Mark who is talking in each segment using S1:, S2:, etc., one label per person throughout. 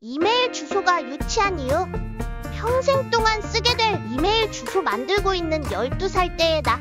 S1: 이메일 주소가 유치한 이유. 평생 동안 쓰게 될 이메일 주소 만들고 있는 12살 때의 나.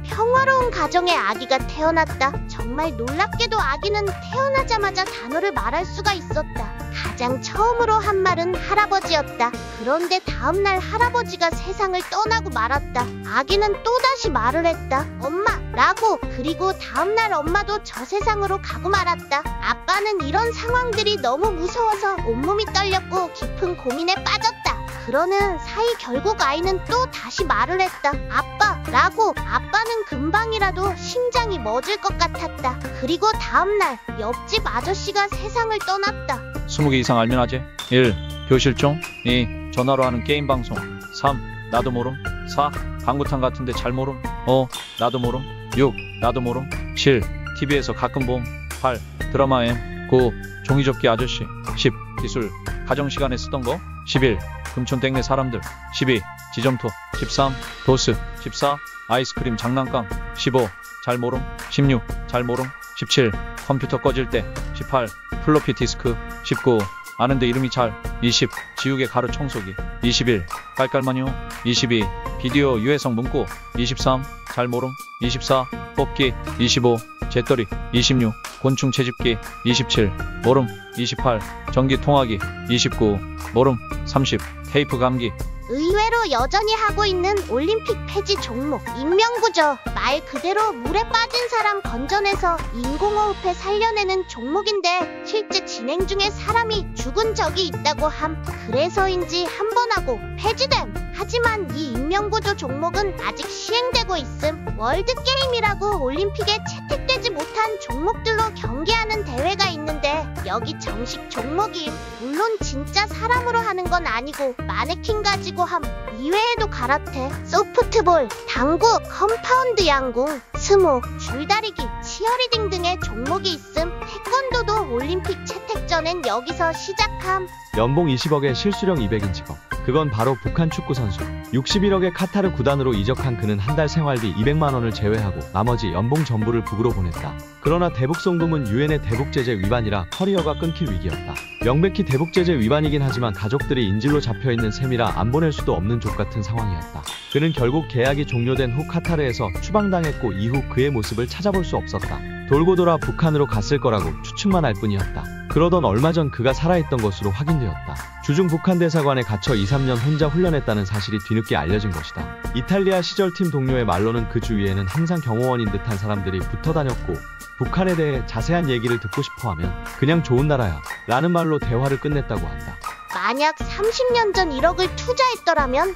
S1: 평화로운 가정에 아기가 태어났다. 정말 놀랍게도 아기는 태어나자마자 단어를 말할 수가 있었다. 가장 처음으로 한 말은 할아버지였다. 그런데 다음날 할아버지가 세상을 떠나고 말았다. 아기는 또다시 말을 했다. 엄마! 라고. 그리고 다음날 엄마도 저 세상으로 가고 말았다. 아빠는 이런 상황들이 너무 무서워서 온몸이 떨렸고 깊은 고민에 빠졌다. 그러는 사이 결국 아이는 또 다시 말을 했다. 아빠! 라고. 아빠는 금방이라도 심장이 멎을 것 같았다. 그리고 다음날 옆집 아저씨가 세상을 떠났다.
S2: 20개 이상 알면 하지. 1. 교실종. 2. 전화로 하는 게임 방송. 3. 나도 모름. 4. 방구탕 같은데 잘 모름. 5. 나도 모름. 6. 나도 모름. 7. TV에서 가끔 봄. 8. 드라마 M. 9. 종이접기 아저씨. 10. 기술. 가정시간에 쓰던 거. 11. 금촌땡네 사람들. 12. 지점토. 13. 도스. 14. 아이스크림 장난감. 15. 잘 모름. 16. 잘 모름. 17. 컴퓨터 꺼질 때. 18. 플로피 디스크. 19. 아는데 이름이 잘. 20. 지우개 가루 청소기. 21. 깔깔마뇨. 22. 비디오 유해성 문구. 23. 잘 모름. 24. 뽑기. 25. 재떨이. 26. 곤충 채집기. 27. 모름. 28. 전기 통화기. 29. 모름. 30. 테이프 감기.
S1: 의외로 여전히 하고 있는 올림픽 폐지 종목. 인명구조. 말 그대로 물에 빠진 사람 건져내서 인공호흡에 살려내는 종목인데 실제 진행 중에 사람이 죽은 적이 있다고 함. 그래서인지 한 번 하고 폐지됨. 하지만 이 인명구조 종목은 아직 시행되고 있음. 월드게임이라고 올림픽에 채택되지 못한 종목들로 경기하는 대회가 있는데 여기 정식 종목임. 물론 진짜 사람으로 하는 건 아니고 마네킹 가지고 함. 이외에도 가라테, 소프트볼, 당구, 컴파운드 양궁, 스모, 줄다리기, 치어리딩 등의 종목이 있음. 태권도도 올림픽 채택 전엔 여기서 시작함.
S3: 연봉 20억에 실수령 200인 직업. 그건 바로 북한 축구 선수. 61억의 카타르 구단으로 이적한 그는 한 달 생활비 200만 원을 제외하고 나머지 연봉 전부를 북으로 보냈다. 그러나 대북송금은 유엔의 대북제재 위반이라 커리어가 끊길 위기였다. 명백히 대북제재 위반이긴 하지만 가족들이 인질로 잡혀있는 셈이라 안 보낼 수도 없는 족같은 상황이었다. 그는 결국 계약이 종료된 후 카타르에서 추방당했고 이후 그의 모습을 찾아볼 수 없었다. 돌고 돌아 북한으로 갔을 거라고 추측만 할 뿐이었다. 그러던 얼마 전 그가 살아있던 것으로 확인되었다. 주중 북한 대사관에 갇혀 2-3년 혼자 훈련했다는 사실이 뒤늦게 알려진 것이다. 이탈리아 시절팀 동료의 말로는 그 주위에는 항상 경호원인 듯한 사람들이 붙어 다녔고 북한에 대해 자세한 얘기를 듣고 싶어하면 그냥 좋은 나라야 라는 말로 대화를 끝냈다고 한다.
S1: 만약 30년 전 1억을 투자했더라면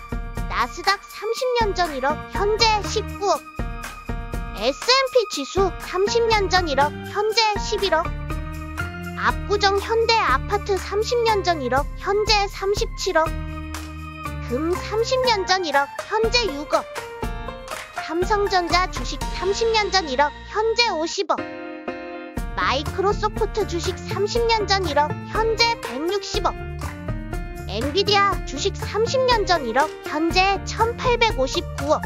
S1: 나스닥 30년 전 1억, 현재 19억. S&P 지수 30년 전 1억, 현재 11억. 압구정 현대 아파트 30년 전 1억, 현재 37억. 금 30년 전 1억, 현재 6억. 삼성전자 주식 30년 전 1억, 현재 50억. 마이크로소프트 주식 30년 전 1억, 현재 160억. 엔비디아 주식 30년 전 1억, 현재 1859억.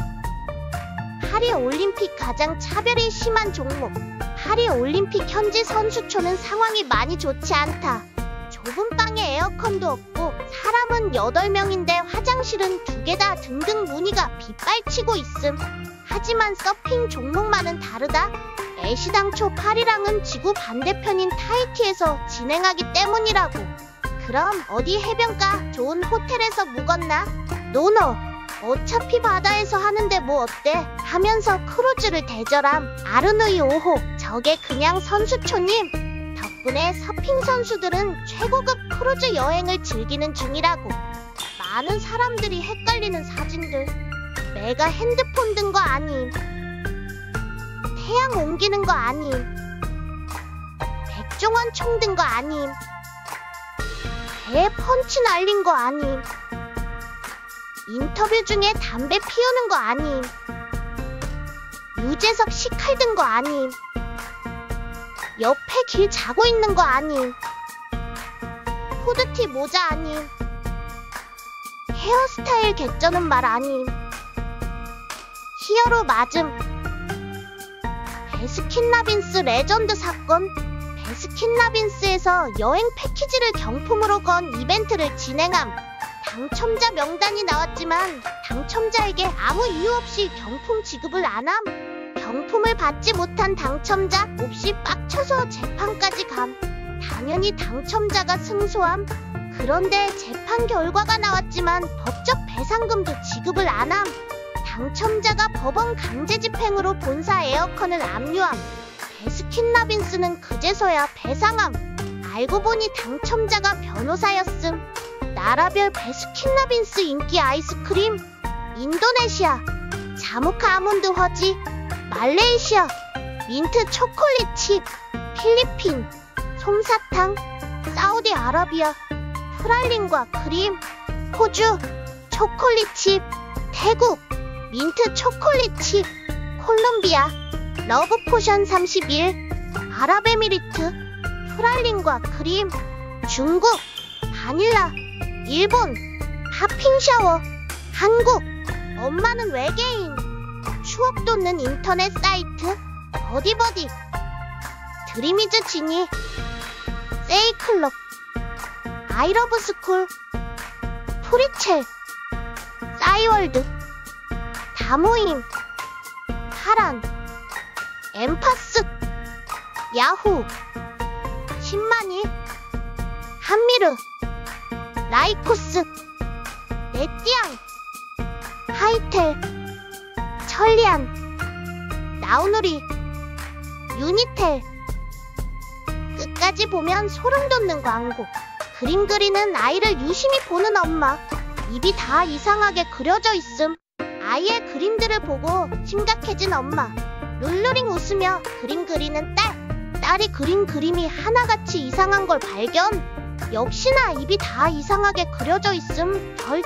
S1: 파리올림픽 가장 차별이 심한 종목. 파리올림픽 현지 선수촌은 상황이 많이 좋지 않다. 좁은 방에 에어컨도 없고 사람은 8명인데 화장실은 2개다 등등 문의가 빗발치고 있음. 하지만 서핑 종목만은 다르다. 애시당초 파리랑은 지구 반대편인 타히티에서 진행하기 때문이라고. 그럼 어디 해변가 좋은 호텔에서 묵었나? 노노. 어차피 바다에서 하는데 뭐 어때? 하면서 크루즈를 대절함. 아르누이 5호. 저게 그냥 선수촌임. 덕분에 서핑 선수들은 최고급 크루즈 여행을 즐기는 중이라고. 많은 사람들이 헷갈리는 사진들. 내가 핸드폰 든 거 아님. 태양 옮기는 거 아님. 백종원 총 든 거 아님. 배에 펀치 날린 거 아님. 인터뷰 중에 담배 피우는 거 아님. 유재석 식칼 든 거 아님. 옆에 길 자고 있는 거 아님. 후드티 모자 아님. 헤어스타일 개쩌는 말 아님. 히어로 맞음. 베스킨라빈스 레전드 사건. 베스킨라빈스에서 여행 패키지를 경품으로 건 이벤트를 진행함. 당첨자 명단이 나왔지만 당첨자에게 아무 이유 없이 경품 지급을 안 함. 경품을 받지 못한 당첨자 몹시 빡쳐서 재판까지 감. 당연히 당첨자가 승소함. 그런데 재판 결과가 나왔지만 법적 배상금도 지급을 안 함. 당첨자가 법원 강제 집행으로 본사 에어컨을 압류함. 베스킨라빈스는 그제서야 배상함. 알고 보니 당첨자가 변호사였음. 나라별 베스킨라빈스 인기 아이스크림, 인도네시아 자모카 아몬드 허지, 말레이시아 민트 초콜릿 칩, 필리핀 솜사탕, 사우디아라비아 프랄린과 크림, 호주 초콜릿 칩, 태국 민트 초콜릿 칩, 콜롬비아 러브 포션 31, 아랍에미리트 프랄린과 크림, 중국 바닐라, 일본 팝핑 샤워, 한국 엄마는 외계인, 추억 돋는 인터넷 사이트 버디버디, 드리미즈 지니, 세이클럽, 아이러브 스쿨, 프리첼, 싸이월드, 다모임, 파란, 엠파스, 야후, 신만이, 한미르, 라이코스, 네띠앙, 하이텔, 천리안, 나우누리, 유니텔. 끝까지 보면 소름 돋는 광고. 그림 그리는 아이를 유심히 보는 엄마. 입이 다 이상하게 그려져 있음. 아이의 그림들을 보고 심각해진 엄마. 룰루링 웃으며 그림 그리는 딸. 딸이 그린 그림이 하나같이 이상한 걸 발견. 역시나 입이 다 이상하게 그려져 있음. 덜덜.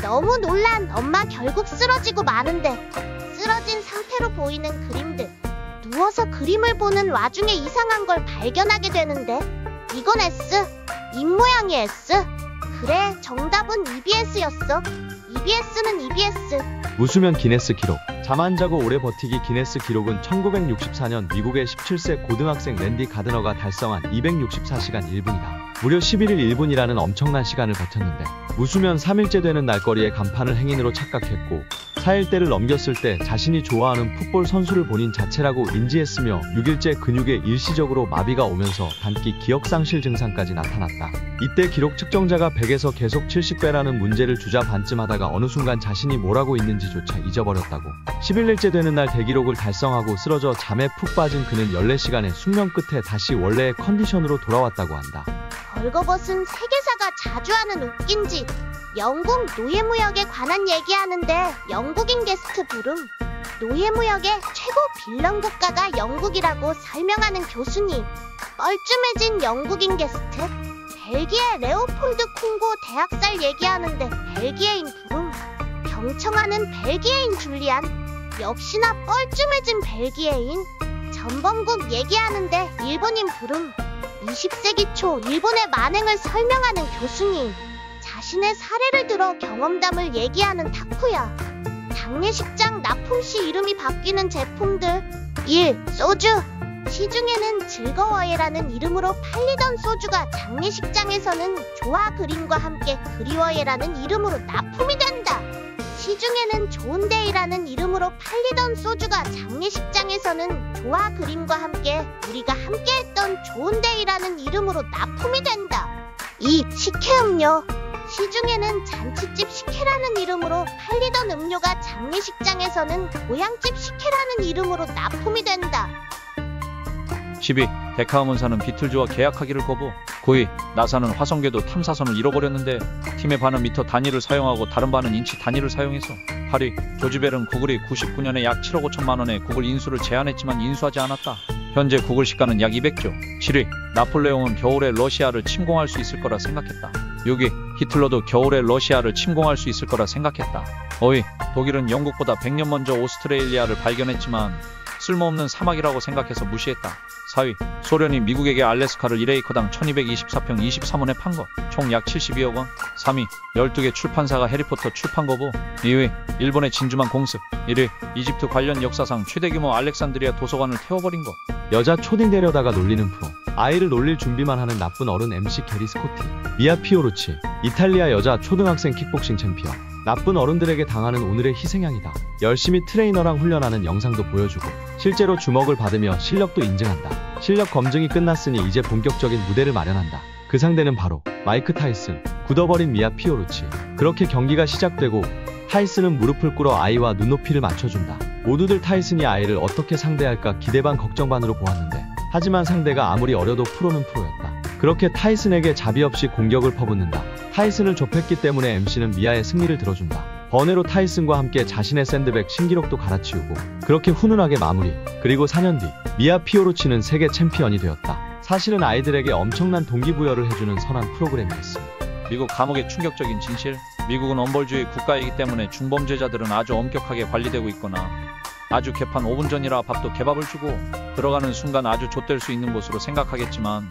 S1: 너무 놀란 엄마. 결국 쓰러지고 마는데 쓰러진 상태로 보이는 그림들. 누워서 그림을 보는 와중에 이상한 걸 발견하게 되는데 이건 S. 입모양이 S. 그래, 정답은 EBS였어. EBS는 EBS.
S3: 웃으면 기네스 기록. 잠 안 자고 오래 버티기 기네스 기록은 1964년 미국의 17세 고등학생 랜디 가드너가 달성한 264시간 1분이다. 무려 11일 1분이라는 엄청난 시간을 버텼는데 웃으면 3일째 되는 날거리의 간판을 행인으로 착각했고 4일째를 넘겼을 때 자신이 좋아하는 풋볼 선수를 본인 자체라고 인지했으며 6일째 근육에 일시적으로 마비가 오면서 단기 기억상실 증상까지 나타났다. 이때 기록 측정자가 100에서 계속 70배라는 문제를 주자 반쯤하다가 어느 순간 자신이 뭘 하고 있는지조차 잊어버렸다고. 11일째 되는 날 대기록을 달성하고 쓰러져 잠에 푹 빠진 그는 14시간의 숙면 끝에 다시 원래의 컨디션으로 돌아왔다고 한다.
S1: 벌거벗은 세계사가 자주 하는 웃긴 짓. 영국 노예무역에 관한 얘기하는데 영국인 게스트 부름. 노예무역의 최고 빌런 국가가 영국이라고 설명하는 교수님. 뻘쭘해진 영국인 게스트. 벨기에 레오폴드 콩고 대학살 얘기하는데 벨기에인 부름. 경청하는 벨기에인 줄리안. 역시나 뻘쭘해진 벨기에인. 전범국 얘기하는데 일본인 부름. 20세기 초 일본의 만행을 설명하는 교수님. 자신의 사례를 들어 경험담을 얘기하는 타쿠야. 장례식장 납품시 이름이 바뀌는 제품들. 1. 소주. 시중에는 즐거워해라는 이름으로 팔리던 소주가 장례식장에서는 좋아 그림과 함께 그리워해라는 이름으로 납품이 된다. 시중에는 좋은데이라는 이름으로 팔리던 소주가 장례식장에서는 좋아 그림과 함께 우리가 함께했던 좋은데이라는 이름으로 납품이 된다. 2. 식혜음료. 시중에는 잔치집 식혜라는 이름으로 팔리던 음료가 장례식장에서는 고향집 식혜라는 이름으로 납품이 된다.
S2: 12. 데카음원사는 비틀즈와 계약하기를 거부. 9위. 나사는 화성궤도 탐사선을 잃어버렸는데 팀의 반은 미터 단위를 사용하고 다른 반은 인치 단위를 사용해서. 8위. 조지벨은 구글이 99년에 약 7억 5천만 원의 구글 인수를 제안했지만 인수하지 않았다. 현재 구글 시가는 약 200조. 7위. 나폴레옹은 겨울에 러시아를 침공할 수 있을 거라 생각했다. 6위. 히틀러도 겨울에 러시아를 침공할 수 있을 거라 생각했다. 5위. 독일은 영국보다 100년 먼저 오스트레일리아를 발견했지만 쓸모없는 사막이라고 생각해서 무시했다. 4위. 소련이 미국에게 알래스카를 1에이커당 1224평 23원에 판 것, 총 약 72억 원. 3위. 12개 출판사가 해리포터 출판 거부. 2위. 일본의 진주만 공습. 1위. 이집트 관련 역사상 최대 규모 알렉산드리아 도서관을 태워버린 것.
S3: 여자 초딩 데려다가 놀리는 프로. 아이를 놀릴 준비만 하는 나쁜 어른 MC 게리 스코티. 미아 피오루치, 이탈리아 여자 초등학생 킥복싱 챔피언. 나쁜 어른들에게 당하는 오늘의 희생양이다. 열심히 트레이너랑 훈련하는 영상도 보여주고 실제로 주먹을 받으며 실력도 인증한다. 실력 검증이 끝났으니 이제 본격적인 무대를 마련한다. 그 상대는 바로 마이크 타이슨. 굳어버린 미아 피오루치. 그렇게 경기가 시작되고 타이슨은 무릎을 꿇어 아이와 눈높이를 맞춰준다. 모두들 타이슨이 아이를 어떻게 상대할까 기대 반 걱정 반으로 보았는데 하지만 상대가 아무리 어려도 프로는 프로였다. 그렇게 타이슨에게 자비 없이 공격을 퍼붓는다. 타이슨을 좁혔기 때문에 MC는 미아의 승리를 들어준다. 번외로 타이슨과 함께 자신의 샌드백 신기록도 갈아치우고 그렇게 훈훈하게 마무리. 그리고 4년 뒤 미아 피오루치는 세계 챔피언이 되었다. 사실은 아이들에게 엄청난 동기부여를 해주는 선한 프로그램이었습니다.
S2: 미국 감옥의 충격적인 진실. 미국은 엄벌주의 국가이기 때문에 중범죄자들은 아주 엄격하게 관리되고 있거나 아주 개판 5분 전이라 밥도 개밥을 주고 들어가는 순간 아주 좆될 수 있는 곳으로 생각하겠지만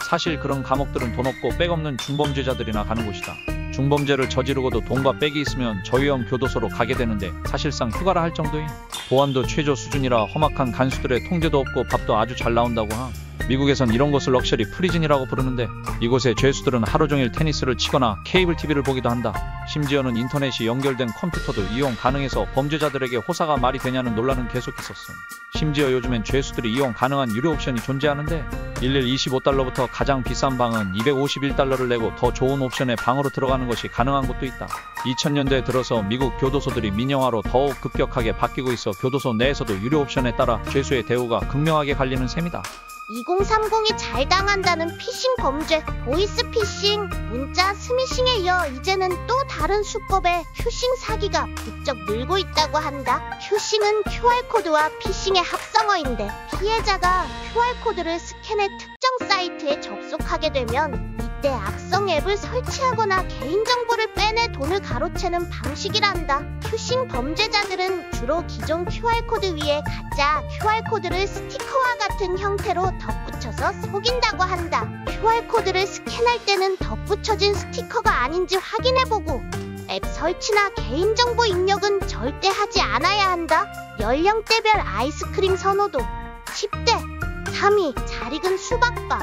S2: 사실 그런 감옥들은 돈 없고 백 없는 중범죄자들이나 가는 곳이다. 중범죄를 저지르고도 돈과 백이 있으면 저위험 교도소로 가게 되는데 사실상 휴가라 할 정도인 보안도 최저 수준이라 험악한 간수들의 통제도 없고 밥도 아주 잘 나온다고 함. 미국에선 이런 곳을 럭셔리 프리즌이라고 부르는데 이곳의 죄수들은 하루 종일 테니스를 치거나 케이블 TV를 보기도 한다. 심지어는 인터넷이 연결된 컴퓨터도 이용 가능해서 범죄자들에게 호사가 말이 되냐는 논란은 계속 있었음. 심지어 요즘엔 죄수들이 이용 가능한 유료 옵션이 존재하는데 일일 25달러부터 가장 비싼 방은 251달러를 내고 더 좋은 옵션의 방으로 들어가는 것이 가능한 곳도 있다. 2000년대 들어서 미국 교도소들이 민영화로 더욱 급격하게 바뀌고 있어 교도소 내에서도 유료 옵션에 따라 죄수의 대우가 극명하게 갈리는 셈이다.
S1: 2030이 잘 당한다는 피싱 범죄, 보이스 피싱, 문자 스미싱에 이어 이제는 또 다른 수법의 휴싱 사기가 부쩍 늘고 있다고 한다. 휴싱은 QR코드와 피싱의 합성어인데 피해자가 QR코드를 스캔해 특정 사이트에 접속하게 되면 이때 악성 앱을 설치하거나 개인정보를 빼내 돈을 가로채는 방식이란다. 휴싱 범죄자들은 주로 기존 QR코드 위에 가짜 QR코드를 스티커와 같은 형태로 덧붙여서 속인다고 한다. QR코드를 스캔할 때는 덧붙여진 스티커가 아닌지 확인해보고 앱 설치나 개인정보 입력은 절대 하지 않아야 한다. 연령대별 아이스크림 선호도 10대 3위 잘 익은 수박바,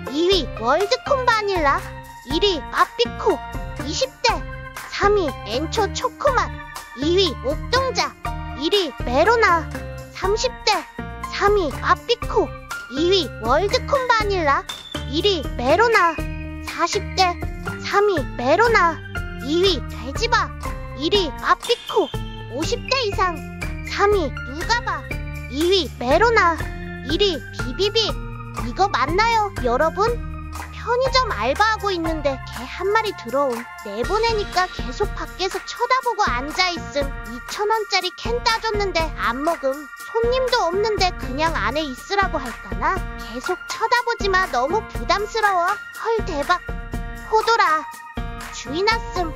S1: 2위 월드콘 바닐라, 1위 마피코, 20대 3위 엔초 초코맛, 2위 옥동자, 1위 메로나, 30대 3위 마피코, 2위 월드콘 바닐라, 1위 메로나, 40대 3위 메로나, 2위 돼지바, 1위 마피코, 50대 이상 3위 누가바, 2위 메로나, 1위 비비비. 이거 맞나요 여러분? 편의점 알바하고 있는데 개 한 마리 들어옴. 내보내니까 계속 밖에서 쳐다보고 앉아있음. 2,000원짜리 캔 따줬는데 안 먹음. 손님도 없는데 그냥 안에 있으라고 할까나? 계속 쳐다보지마. 너무 부담스러워. 헐 대박. 호돌아. 주인 왔음.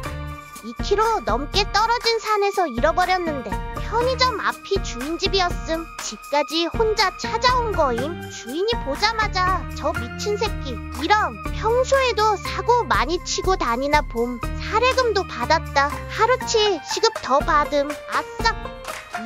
S1: 2km 넘게 떨어진 산에서 잃어버렸는데 편의점 앞이 주인 집이었음. 집까지 혼자 찾아온 거임. 주인이 보자마자 저 미친 새끼 이런. 평소에도 사고 많이 치고 다니나 봄. 사례금도 받았다. 하루치 시급 더 받음. 아싸.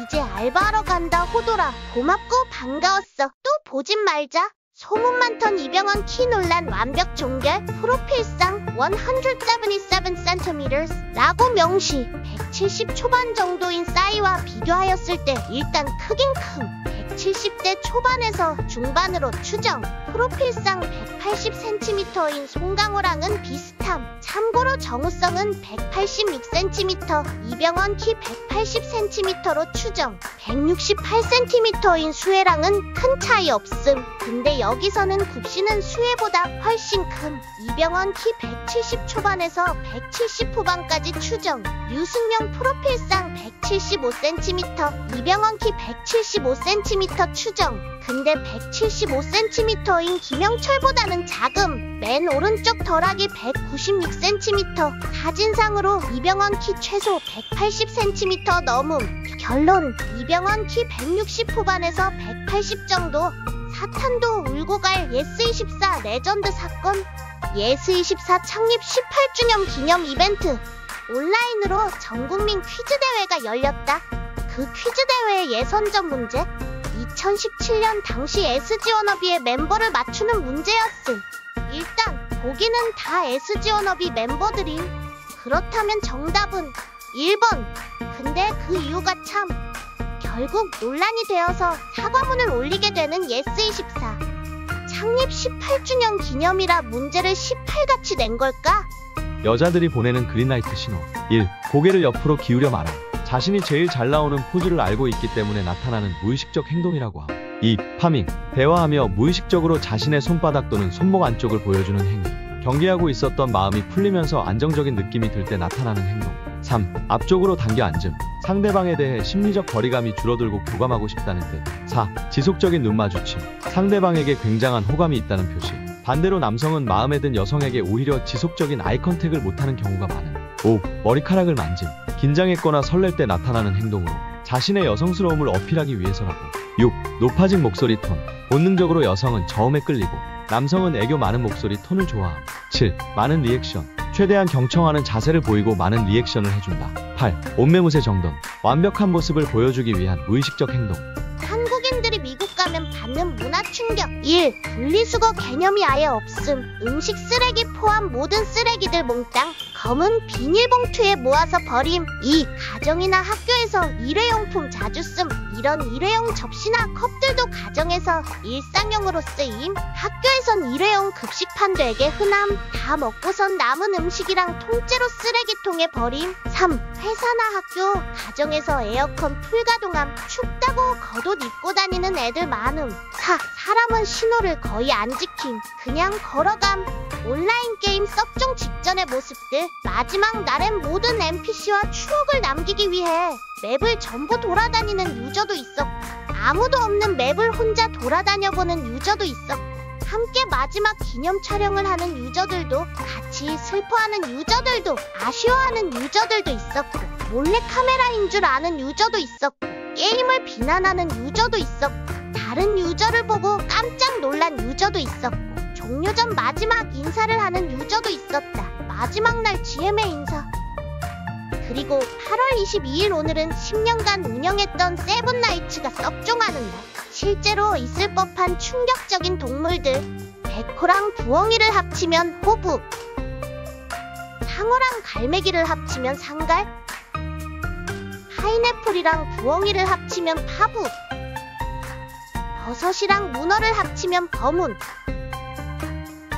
S1: 이제 알바하러 간다. 호돌아 고맙고 반가웠어. 또 보진 말자. 소문 많던 이병헌 키 논란 완벽 종결. 프로필상 177cm 라고 명시. 170 초반 정도인 싸이와 비교하였을 때 일단 크긴 큼. 170대 초반에서 중반으로 추정. 프로필상 180cm인 송강호랑은 비슷함. 참고로 정우성은 186cm, 이병헌 키 180cm로 추정. 168cm인 수혜랑은 큰 차이 없음. 근데 여기서는 굽씨는 수혜보다 훨씬 큼. 이병헌 키 170 초반에서 170 후반까지 추정. 류승룡 프로필상 175cm, 이병헌 키 175cm 추정. 근데 175cm인 김영철보다는 작음. 맨 오른쪽 덜하기 196cm. 사진상으로 이병헌 키 최소 180cm 넘음. 결론 이병헌 키 160 후반에서 180 정도. 사탄도 울고 갈 예스24 레전드 사건. 예스24 창립 18주년 기념 이벤트. 온라인으로 전국민 퀴즈 대회가 열렸다. 그 퀴즈 대회의 예선전 문제. 2017년 당시 SG 워너비의 멤버를 맞추는 문제였음. 일단 보기는 다 SG 워너비 멤버들임. 그렇다면 정답은 1번. 근데 그 이유가 참 결국 논란이 되어서 사과문을 올리게 되는 예스24. 창립 18주년 기념이라 문제를 18같이 낸 걸까?
S3: 여자들이 보내는 그린라이트 신호. 1. 고개를 옆으로 기울여 말함. 자신이 제일 잘 나오는 포즈를 알고 있기 때문에 나타나는 무의식적 행동이라고 함. 2. 파밍. 대화하며 무의식적으로 자신의 손바닥 또는 손목 안쪽을 보여주는 행위. 경계하고 있었던 마음이 풀리면서 안정적인 느낌이 들 때 나타나는 행동. 3. 앞쪽으로 당겨 앉음. 상대방에 대해 심리적 거리감이 줄어들고 교감하고 싶다는 뜻. 4. 지속적인 눈 마주침. 상대방에게 굉장한 호감이 있다는 표시. 반대로 남성은 마음에 든 여성에게 오히려 지속적인 아이 컨택을 못하는 경우가 많음. 5. 머리카락을 만짐. 긴장했거나 설렐 때 나타나는 행동으로 자신의 여성스러움을 어필하기 위해서라고. 6. 높아진 목소리 톤. 본능적으로 여성은 저음에 끌리고 남성은 애교 많은 목소리 톤을 좋아함. 7. 많은 리액션. 최대한 경청하는 자세를 보이고 많은 리액션을 해준다. 8. 옷매무새 정돈. 완벽한 모습을 보여주기 위한 무의식적 행동.
S1: 한국인들이 미국 가면 받는 문화 충격. 1. 분리수거 개념이 아예 없음. 음식 쓰레기 포함 모든 쓰레기들 몽땅 검은 비닐봉투에 모아서 버림. 2. 가정이나 학교에서 일회용품 자주 씀. 이런 일회용 접시나 컵들도 가정에서 일상용으로 쓰임. 학교에선 일회용 급식판 되게 흔함. 다 먹고선 남은 음식이랑 통째로 쓰레기통에 버림. 3. 회사나 학교, 가정에서 에어컨 풀가동함. 춥다고 겉옷 입고 다니는 애들 많음. 4. 사람은 신호를 거의 안 지킴. 그냥 걸어감. 온라인 게임 썩종 직전의 모습들. 마지막 날엔 모든 NPC와 추억을 남기기 위해 맵을 전부 돌아다니는 유저도 있었고, 아무도 없는 맵을 혼자 돌아다녀보는 유저도 있었고, 함께 마지막 기념 촬영을 하는 유저들도, 같이 슬퍼하는 유저들도, 아쉬워하는 유저들도 있었고, 몰래카메라인 줄 아는 유저도 있었고, 게임을 비난하는 유저도 있었고, 다른 유저를 보고 깜짝 놀란 유저도 있었고, 종료 전 마지막 인사를 하는 유저도 있었다. 마지막 날 GM의 인사. 그리고 8월 22일 오늘은 10년간 운영했던 세븐나이츠가 썩종하는 날. 실제로 있을 법한 충격적인 동물들. 백호랑 부엉이를 합치면 호부, 상어랑 갈매기를 합치면 상갈, 파인애플이랑 부엉이를 합치면 파부, 버섯이랑 문어를 합치면 버문,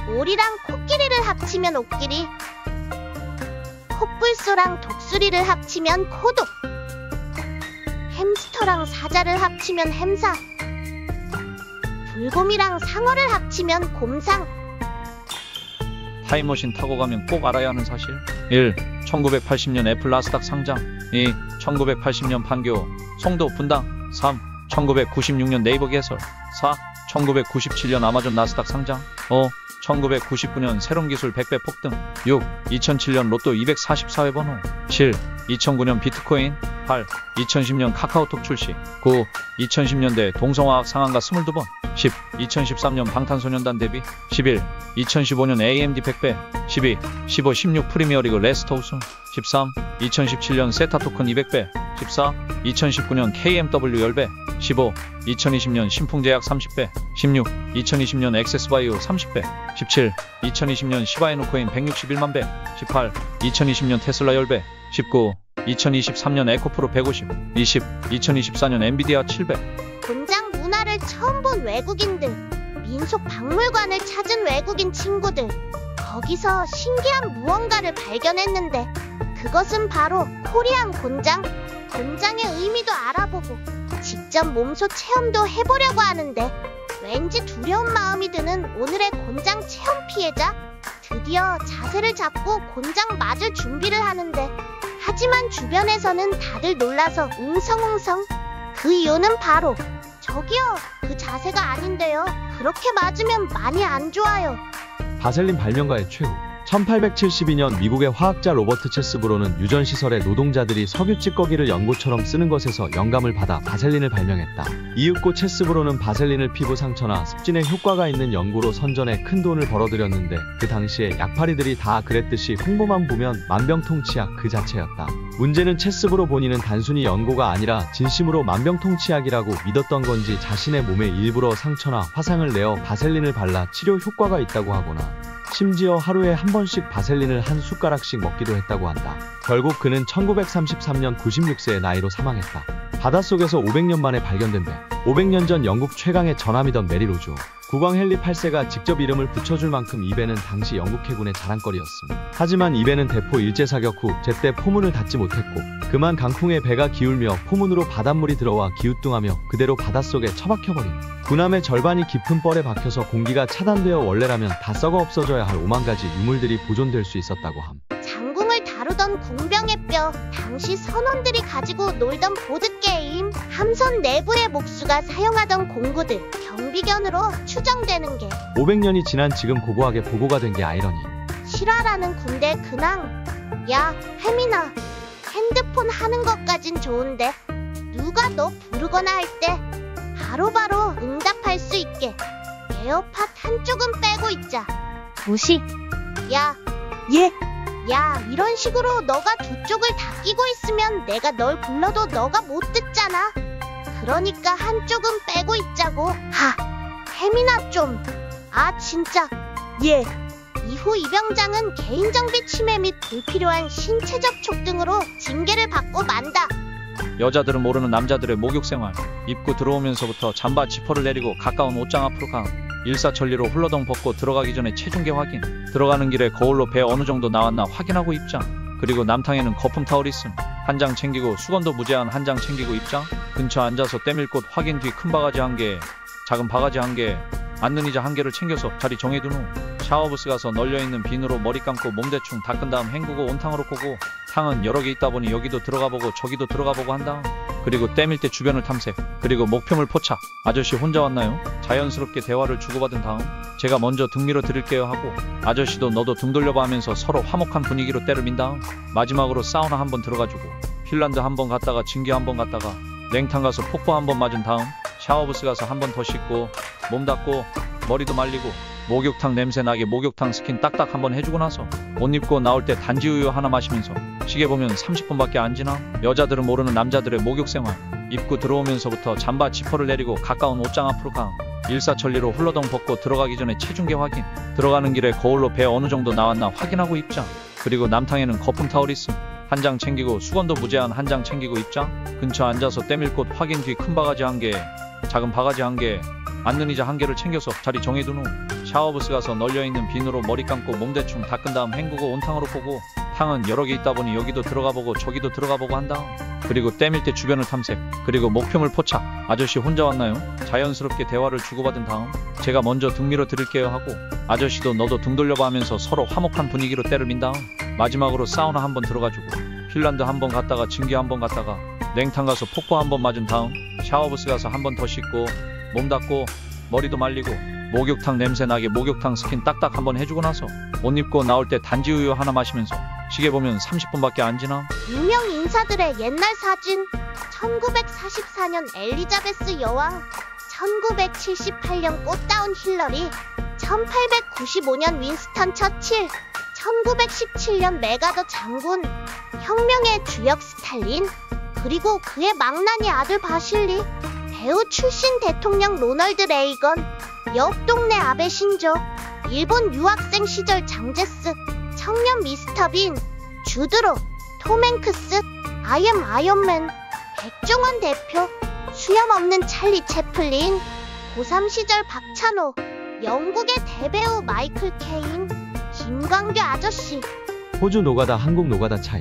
S1: 오리랑 코끼리를 합치면 옥끼리, 콧불소랑 독수리를 합치면 코독, 햄스터랑 사자를 합치면 햄사, 불곰이랑 상어를 합치면 곰상.
S2: 타임머신 타고 가면 꼭 알아야 하는 사실. 1. 1980년 애플 나스닥 상장. 2. 1980년 판교 송도 분당. 3. 1996년 네이버 개설. 4. 1997년 아마존 나스닥 상장. 5. 1999년 새로운 기술 100배 폭등. 6. 2007년 로또 244회 번호. 7. 2009년 비트코인. 8. 2010년 카카오톡 출시. 9. 2010년대 동성화학 상한가 22번. 10. 2013년 방탄소년단 데뷔. 11. 2015년 AMD 100배. 12. 15. 16 프리미어리그 레스터 우승. 13. 2017년 세타 토큰 200배. 14. 2019년 KMW 10배. 15. 2020년 신풍제약 30배. 16. 2020년 액세스바이오 30배. 17. 2020년 시바이누코인 161만 배. 18. 2020년 테슬라 10배. 19. 2023년 에코프로 150. 20. 2024년 엔비디아 700.
S1: 곤장 문화를 처음 본 외국인들, 민속 박물관을 찾은 외국인 친구들, 거기서 신기한 무언가를 발견했는데 그것은 바로 코리안 곤장. 곤장의 의미도 알아보고 직접 몸소 체험도 해보려고 하는데 왠지 두려운 마음이 드는 오늘의 곤장 체험 피해자. 드디어 자세를 잡고 곤장 맞을 준비를 하는데, 하지만 주변에서는 다들 놀라서 웅성웅성. 그 이유는 바로 저기요, 그 자세가 아닌데요. 그렇게 맞으면 많이 안 좋아요.
S3: 바셀린 발명가의 최후. 1872년 미국의 화학자 로버트 체스브로는 유전 시설의 노동자들이 석유 찌꺼기를 연고처럼 쓰는 것에서 영감을 받아 바셀린을 발명했다. 이윽고 체스브로는 바셀린을 피부 상처나 습진에 효과가 있는 연고로 선전해 큰 돈을 벌어들였는데 그 당시에 약팔이들이 다 그랬듯이 홍보만 보면 만병통치약 그 자체였다. 문제는 체스브로 본인은 단순히 연고가 아니라 진심으로 만병통치약이라고 믿었던 건지 자신의 몸에 일부러 상처나 화상을 내어 바셀린을 발라 치료 효과가 있다고 하거나 심지어 하루에 한 번씩 바셀린을 한 숟가락씩 먹기도 했다고 한다. 결국 그는 1933년 96세의 나이로 사망했다. 바닷속에서 500년 만에 발견된 배. 500년 전 영국 최강의 전함이던 메리 로즈. 국왕 헨리 8세가 직접 이름을 붙여줄 만큼 이 배는 당시 영국 해군의 자랑거리였음. 하지만 이 배는 대포 일제사격 후 제때 포문을 닫지 못했고 그만 강풍에 배가 기울며 포문으로 바닷물이 들어와 기우뚱하며 그대로 바닷속에 처박혀버린. 군함의 절반이 깊은 뻘에 박혀서 공기가 차단되어 원래라면 다 썩어 없어져야 할 5만 가지 유물들이 보존될 수 있었다고 함.
S1: 장궁을 다루던 공병의 뼈, 당시 선원들이 가지고 놀던 보드게임, 함선 내부의 목수가 사용하던 공구들, 경비견으로 추정되는 게
S3: 500년이 지난 지금 고고하게 보고가 된 게 아이러니.
S1: 실화라는 군대 근황. 야, 혜민아, 핸드폰 하는 것까진 좋은데 누가 너 부르거나 할 때 바로바로 응답할 수 있게 에어팟 한쪽은 빼고 있자.
S4: 무시.
S1: 야,
S4: 예.
S1: 야, 이런 식으로 너가 두 쪽을 다 끼고 있으면 내가 널 불러도 너가 못 듣잖아. 그러니까 한쪽은 빼고 있자고. 혜민아 좀. 아 진짜.
S4: 예.
S1: 이후 이병장은 개인정비 침해 및 불필요한 신체 접촉 등으로 징계를 받고 만다.
S2: 여자들은 모르는 남자들의 목욕생활. 입구 들어오면서부터 잠바 지퍼를 내리고 가까운 옷장 앞으로 가. 일사천리로 훌러덩 벗고 들어가기 전에 체중계 확인. 들어가는 길에 거울로 배 어느 정도 나왔나 확인하고 입장. 그리고 남탕에는 거품 타올 있음. 한 장 챙기고 수건도 무제한 한 장 챙기고 입장. 근처 앉아서 때밀 곳 확인 뒤 큰 바가지 한 개, 작은 바가지 한 개, 앉는 의자 한 개를 챙겨서 자리 정해둔 후 샤워부스 가서 널려있는 비누로 머리 감고 몸 대충 닦은 다음 헹구고 온탕으로 꼬고. 탕은 여러 개 있다 보니 여기도 들어가보고 저기도 들어가보고 한 다음 그리고 때밀 때 주변을 탐색. 그리고 목표물 포착. 아저씨 혼자 왔나요? 자연스럽게 대화를 주고받은 다음 제가 먼저 등 밀어 드릴게요 하고 아저씨도 너도 등 돌려봐 하면서 서로 화목한 분위기로 때를 민 다음 마지막으로 사우나 한번 들어가주고 핀란드 한번 갔다가 증기 한번 갔다가 냉탕 가서 폭포 한번 맞은 다음 샤워부스 가서 한 번 더 씻고 몸 닦고 머리도 말리고 목욕탕 냄새 나게 목욕탕 스킨 딱딱 한번 해주고 나서 옷 입고 나올 때 단지 우유 하나 마시면서 시계 보면 30분밖에 안 지나. 여자들은 모르는 남자들의 목욕생활. 입구 들어오면서부터 잠바 지퍼를 내리고 가까운 옷장 앞으로 가. 일사천리로 훌러덩 벗고 들어가기 전에 체중계 확인. 들어가는 길에 거울로 배 어느 정도 나왔나 확인하고 입장. 그리고 남탕에는 거품 타올 있음. 한 장 챙기고 수건도 무제한 한 장 챙기고 입장. 근처 앉아서 때밀 곳 확인 뒤 큰 바가지 한 개, 작은 바가지 한 개, 앉는 의자 한 개를 챙겨서 자리 정해둔 후 샤워부스 가서 널려있는 비누로 머리 감고 몸 대충 닦은 다음 헹구고 온탕으로 보고 탕은 여러 개 있다 보니 여기도 들어가보고 저기도 들어가보고 한 다음 그리고 때밀 때 주변을 탐색. 그리고 목표물 포착. 아저씨 혼자 왔나요? 자연스럽게 대화를 주고받은 다음 제가 먼저 등 밀어 드릴게요 하고 아저씨도 너도 등 돌려봐 하면서 서로 화목한 분위기로 때를 민 다음 마지막으로 사우나 한번 들어가주고 핀란드 한번 갔다가 증기 한번 갔다가 냉탕 가서 폭포 한번 맞은 다음 샤워부스 가서 한번 더 씻고 몸 닦고 머리도 말리고 목욕탕 냄새 나게 목욕탕 스킨 딱딱 한번 해주고 나서 옷 입고 나올 때 단지 우유 하나 마시면서 시계 보면 30분밖에 안 지나.
S1: 유명 인사들의 옛날 사진. 1944년 엘리자베스 여왕, 1978년 꽃다운 힐러리, 1895년 윈스턴 처칠, 1917년 메가더 장군, 혁명의 주역 스탈린, 그리고 그의 망나니 아들 바실리, 배우 출신 대통령 로널드 레이건, 옆 동네 아베 신조, 일본 유학생 시절 장제스, 청년 미스터 빈, 주드로, 톰 행크스, 아이엠 아이언맨, 백종원 대표, 수염 없는 찰리 채플린, 고3 시절 박찬호, 영국의 대배우 마이클 케인, 김광규 아저씨.
S3: 호주 노가다 한국 노가다 차이.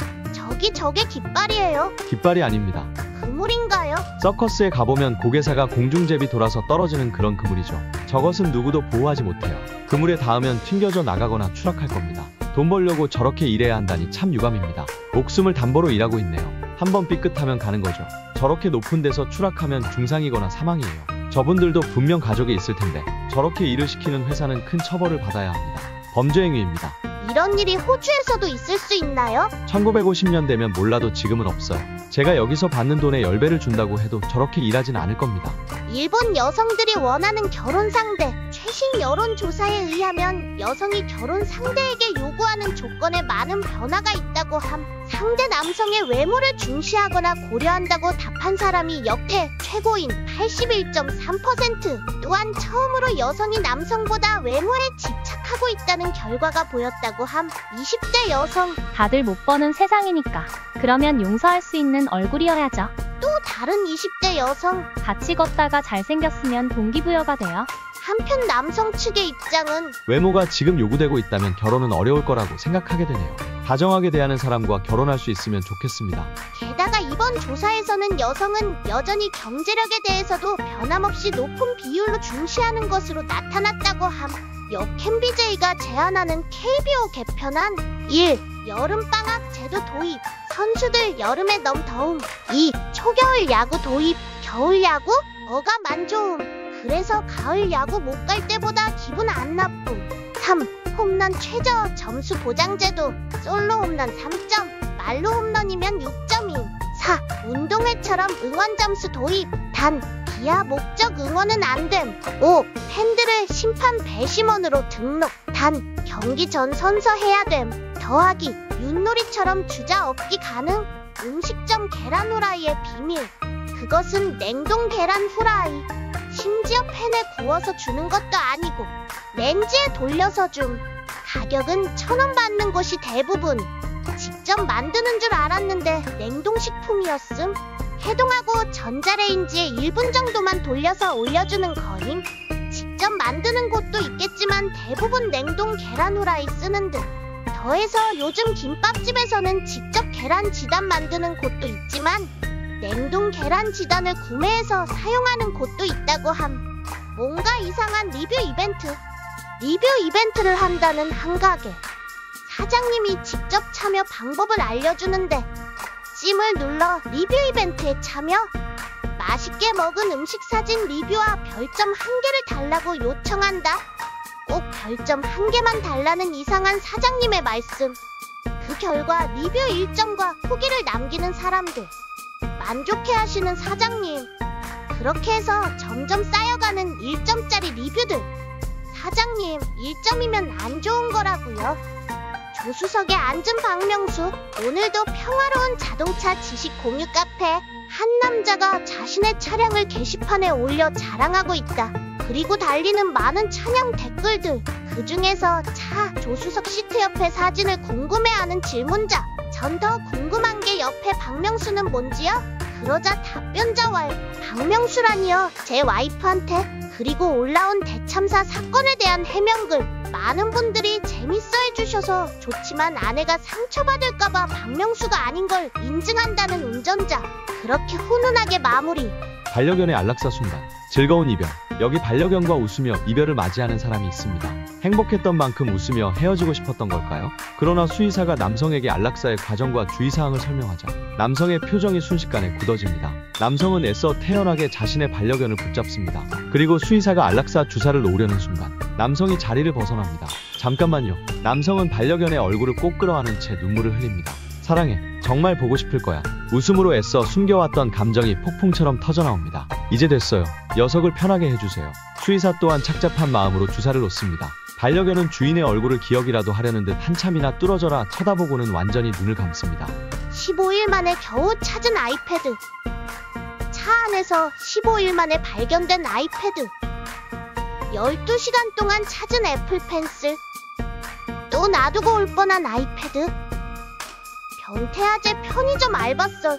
S1: 저게 깃발이에요.
S3: 깃발이 아닙니다.
S1: 그물인가요?
S3: 서커스에 가보면 고개사가 공중제비 돌아서 떨어지는 그런 그물이죠. 저것은 누구도 보호하지 못해요. 그물에 닿으면 튕겨져 나가거나 추락할 겁니다. 돈 벌려고 저렇게 일해야 한다니 참 유감입니다. 목숨을 담보로 일하고 있네요. 한번 삐끗하면 가는 거죠. 저렇게 높은 데서 추락하면 중상이거나 사망이에요. 저분들도 분명 가족이 있을 텐데 저렇게 일을 시키는 회사는 큰 처벌을 받아야 합니다. 범죄 행위입니다.
S1: 이런 이런 일이 호주에서도 있을 수 있나요?
S3: 1950년 되면 몰라도 지금은 없어요. 제가 여기서 받는 돈의 10배를 준다고 해도 저렇게 일하진 않을 겁니다.
S1: 일본 여성들이 원하는 결혼 상대. 최신 여론조사에 의하면 여성이 결혼 상대에게 요구하는 조건에 많은 변화가 있다고 함. 상대 남성의 외모를 중시하거나 고려한다고 답한 사람이 역대 최고인 81.3%. 또한 처음으로 여성이 남성보다 외모에 집착하고 있다는 결과가 보였다고 함. 20대 여성.
S4: 다들 못 버는 세상이니까. 그러면 용서할 수 있는 얼굴이어야죠.
S1: 또 다른 20대 여성.
S4: 같이 걷다가 잘생겼으면 동기부여가 돼요.
S1: 한편 남성 측의 입장은
S3: 외모가 지금 요구되고 있다면 결혼은 어려울 거라고 생각하게 되네요. 다정하게 대하는 사람과 결혼할 수 있으면 좋겠습니다.
S1: 게다가 이번 조사에서는 여성은 여전히 경제력에 대해서도 변함없이 높은 비율로 중시하는 것으로 나타났다고 함. 역캠비제이가 제안하는 KBO 개편안 1. 여름방학 제도 도입. 선수들 여름에 너무 더움. 2. 초겨울 야구 도입. 겨울 야구? 어감 안 좋음. 그래서 가을 야구 못 갈 때보다 기분 안 나쁨. 3. 홈런 최저 점수 보장 제도. 솔로 홈런 3점, 말로 홈런이면 6점임. 4. 운동회처럼 응원 점수 도입. 단, 기아 목적 응원은 안 됨. 5. 팬들을 심판 배심원으로 등록. 단, 경기 전 선서해야 됨. 더하기, 윷놀이처럼 주자 얻기 가능. 음식점 계란 후라이의 비밀. 그것은 냉동 계란 후라이. 심지어 팬에 구워서 주는 것도 아니고 렌즈에 돌려서 줌. 가격은 1,000원 받는 곳이 대부분. 직접 만드는 줄 알았는데 냉동식품이었음. 해동하고 전자레인지에 1분 정도만 돌려서 올려주는 거임. 직접 만드는 곳도 있겠지만 대부분 냉동 계란 후라이 쓰는 듯. 더해서 요즘 김밥집에서는 직접 계란 지단 만드는 곳도 있지만 냉동 계란 지단을 구매해서 사용하는 곳도 있다고 함. 뭔가 이상한 리뷰 이벤트. 리뷰 이벤트를 한다는 한 가게. 사장님이 직접 참여 방법을 알려주는데 찜을 눌러 리뷰 이벤트에 참여. 맛있게 먹은 음식 사진 리뷰와 별점 1개를 달라고 요청한다. 꼭 별점 1개만 달라는 이상한 사장님의 말씀. 그 결과 리뷰 1점과 후기를 남기는 사람들. 만족해하시는 사장님. 그렇게 해서 점점 쌓여가는 1점짜리 리뷰들. 사장님, 1점이면 안 좋은 거라고요. 조수석에 앉은 박명수. 오늘도 평화로운 자동차 지식 공유 카페. 한 남자가 자신의 차량을 게시판에 올려 자랑하고 있다. 그리고 달리는 많은 찬양 댓글들. 그 중에서 차 조수석 시트 옆에 사진을 궁금해하는 질문자. 전 더 궁금한 게 옆에 박명수는 뭔지요? 그러자 답변자 박명수라니요. 제 와이프한테. 그리고 올라온 대참사 사건에 대한 해명글. 많은 분들이 재밌어 해주셔서 좋지만 아내가 상처받을까봐 박명수가 아닌 걸 인증한다는 운전자. 그렇게 훈훈하게 마무리.
S3: 반려견의 안락사 순간. 즐거운 이별. 여기 반려견과 웃으며 이별을 맞이하는 사람이 있습니다. 행복했던 만큼 웃으며 헤어지고 싶었던 걸까요? 그러나 수의사가 남성에게 안락사의 과정과 주의사항을 설명하자 남성의 표정이 순식간에 굳어집니다. 남성은 애써 태연하게 자신의 반려견을 붙잡습니다. 그리고 수의사가 안락사 주사를 놓으려는 순간 남성이 자리를 벗어납니다. 잠깐만요. 남성은 반려견의 얼굴을 꼭 끌어안은 채 눈물을 흘립니다. 사랑해. 정말 보고 싶을 거야. 웃음으로 애써 숨겨왔던 감정이 폭풍처럼 터져나옵니다. 이제 됐어요. 녀석을 편하게 해주세요. 수의사 또한 착잡한 마음으로 주사를 놓습니다. 반려견은 주인의 얼굴을 기억이라도 하려는 듯 한참이나 뚫어져라 쳐다보고는 완전히 눈을 감습니다.
S1: 15일 만에 겨우 찾은 아이패드. 차 안에서 15일 만에 발견된 아이패드. 12시간 동안 찾은 애플 펜슬. 또 놔두고 올 뻔한 아이패드. 변태아재 편의점 알바썰.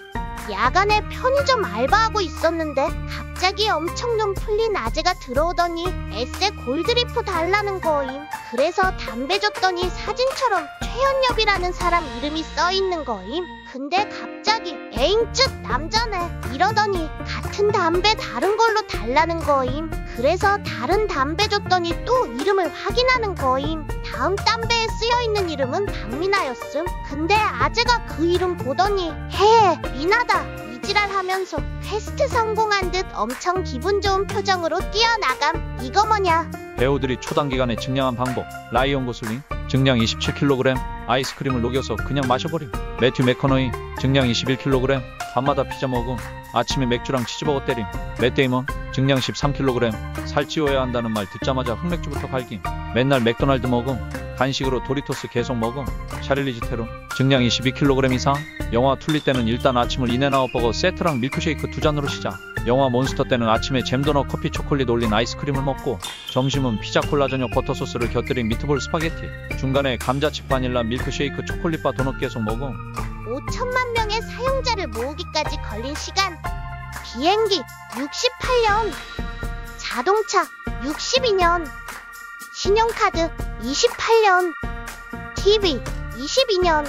S1: 야간에 편의점 알바하고 있었는데 갑자기 엄청 눈 풀린 아재가 들어오더니 에세 골드리프 달라는 거임. 그래서 담배 줬더니 사진처럼 최현엽이라는 사람 이름이 써있는 거임. 근데 갑자기 에잉 쯧 남자네 이러더니 같은 담배 다른 걸로 달라는 거임. 그래서 다른 담배 줬더니 또 이름을 확인하는 거임. 다음 담배에 쓰여있는 이름은 박미나였음. 근데 아재가 그 이름 보더니 헤헤 미나다 이지랄 하면서 퀘스트 성공한 듯 엄청 기분 좋은 표정으로 뛰어나감. 이거 뭐냐?
S2: 배우들이 초단기간에 증량한 방법. 라이언 고슬링 증량 27kg, 아이스크림을 녹여서 그냥 마셔버림. 매튜 맥커너이, 증량 21kg, 밤마다 피자 먹음, 아침에 맥주랑 치즈버거 때림. 맷 데이먼, 증량 13kg, 살찌워야 한다는 말 듣자마자 흑맥주부터 갈김. 맨날 맥도날드 먹음, 간식으로 도리토스 계속 먹음. 샤릴리즈 테론, 증량 22kg 이상. 영화 툴리 때는 일단 아침을 인앤아웃 버거 세트랑 밀크쉐이크 2잔으로 시작. 영화 몬스터 때는 아침에 잼도넛 커피 초콜릿 올린 아이스크림을 먹고, 점심은 피자 콜라 저녁 버터소스를 곁들인 미트볼 스파게티, 중간에 감자칩 바닐라 밀크쉐이크 초콜릿바 도넛 계속 먹음.
S1: 5천만 명의 사용자를 모으기까지 걸린 시간. 비행기 68년, 자동차 62년, 신용카드 28년, TV 22년,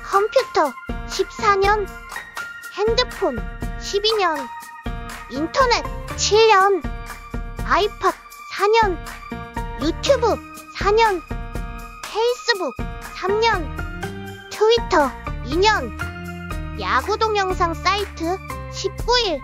S1: 컴퓨터 14년, 핸드폰 12년, 인터넷 7년, 아이팟 4년, 유튜브 4년, 페이스북 3년, 트위터 2년, 야구 동영상 사이트 19일.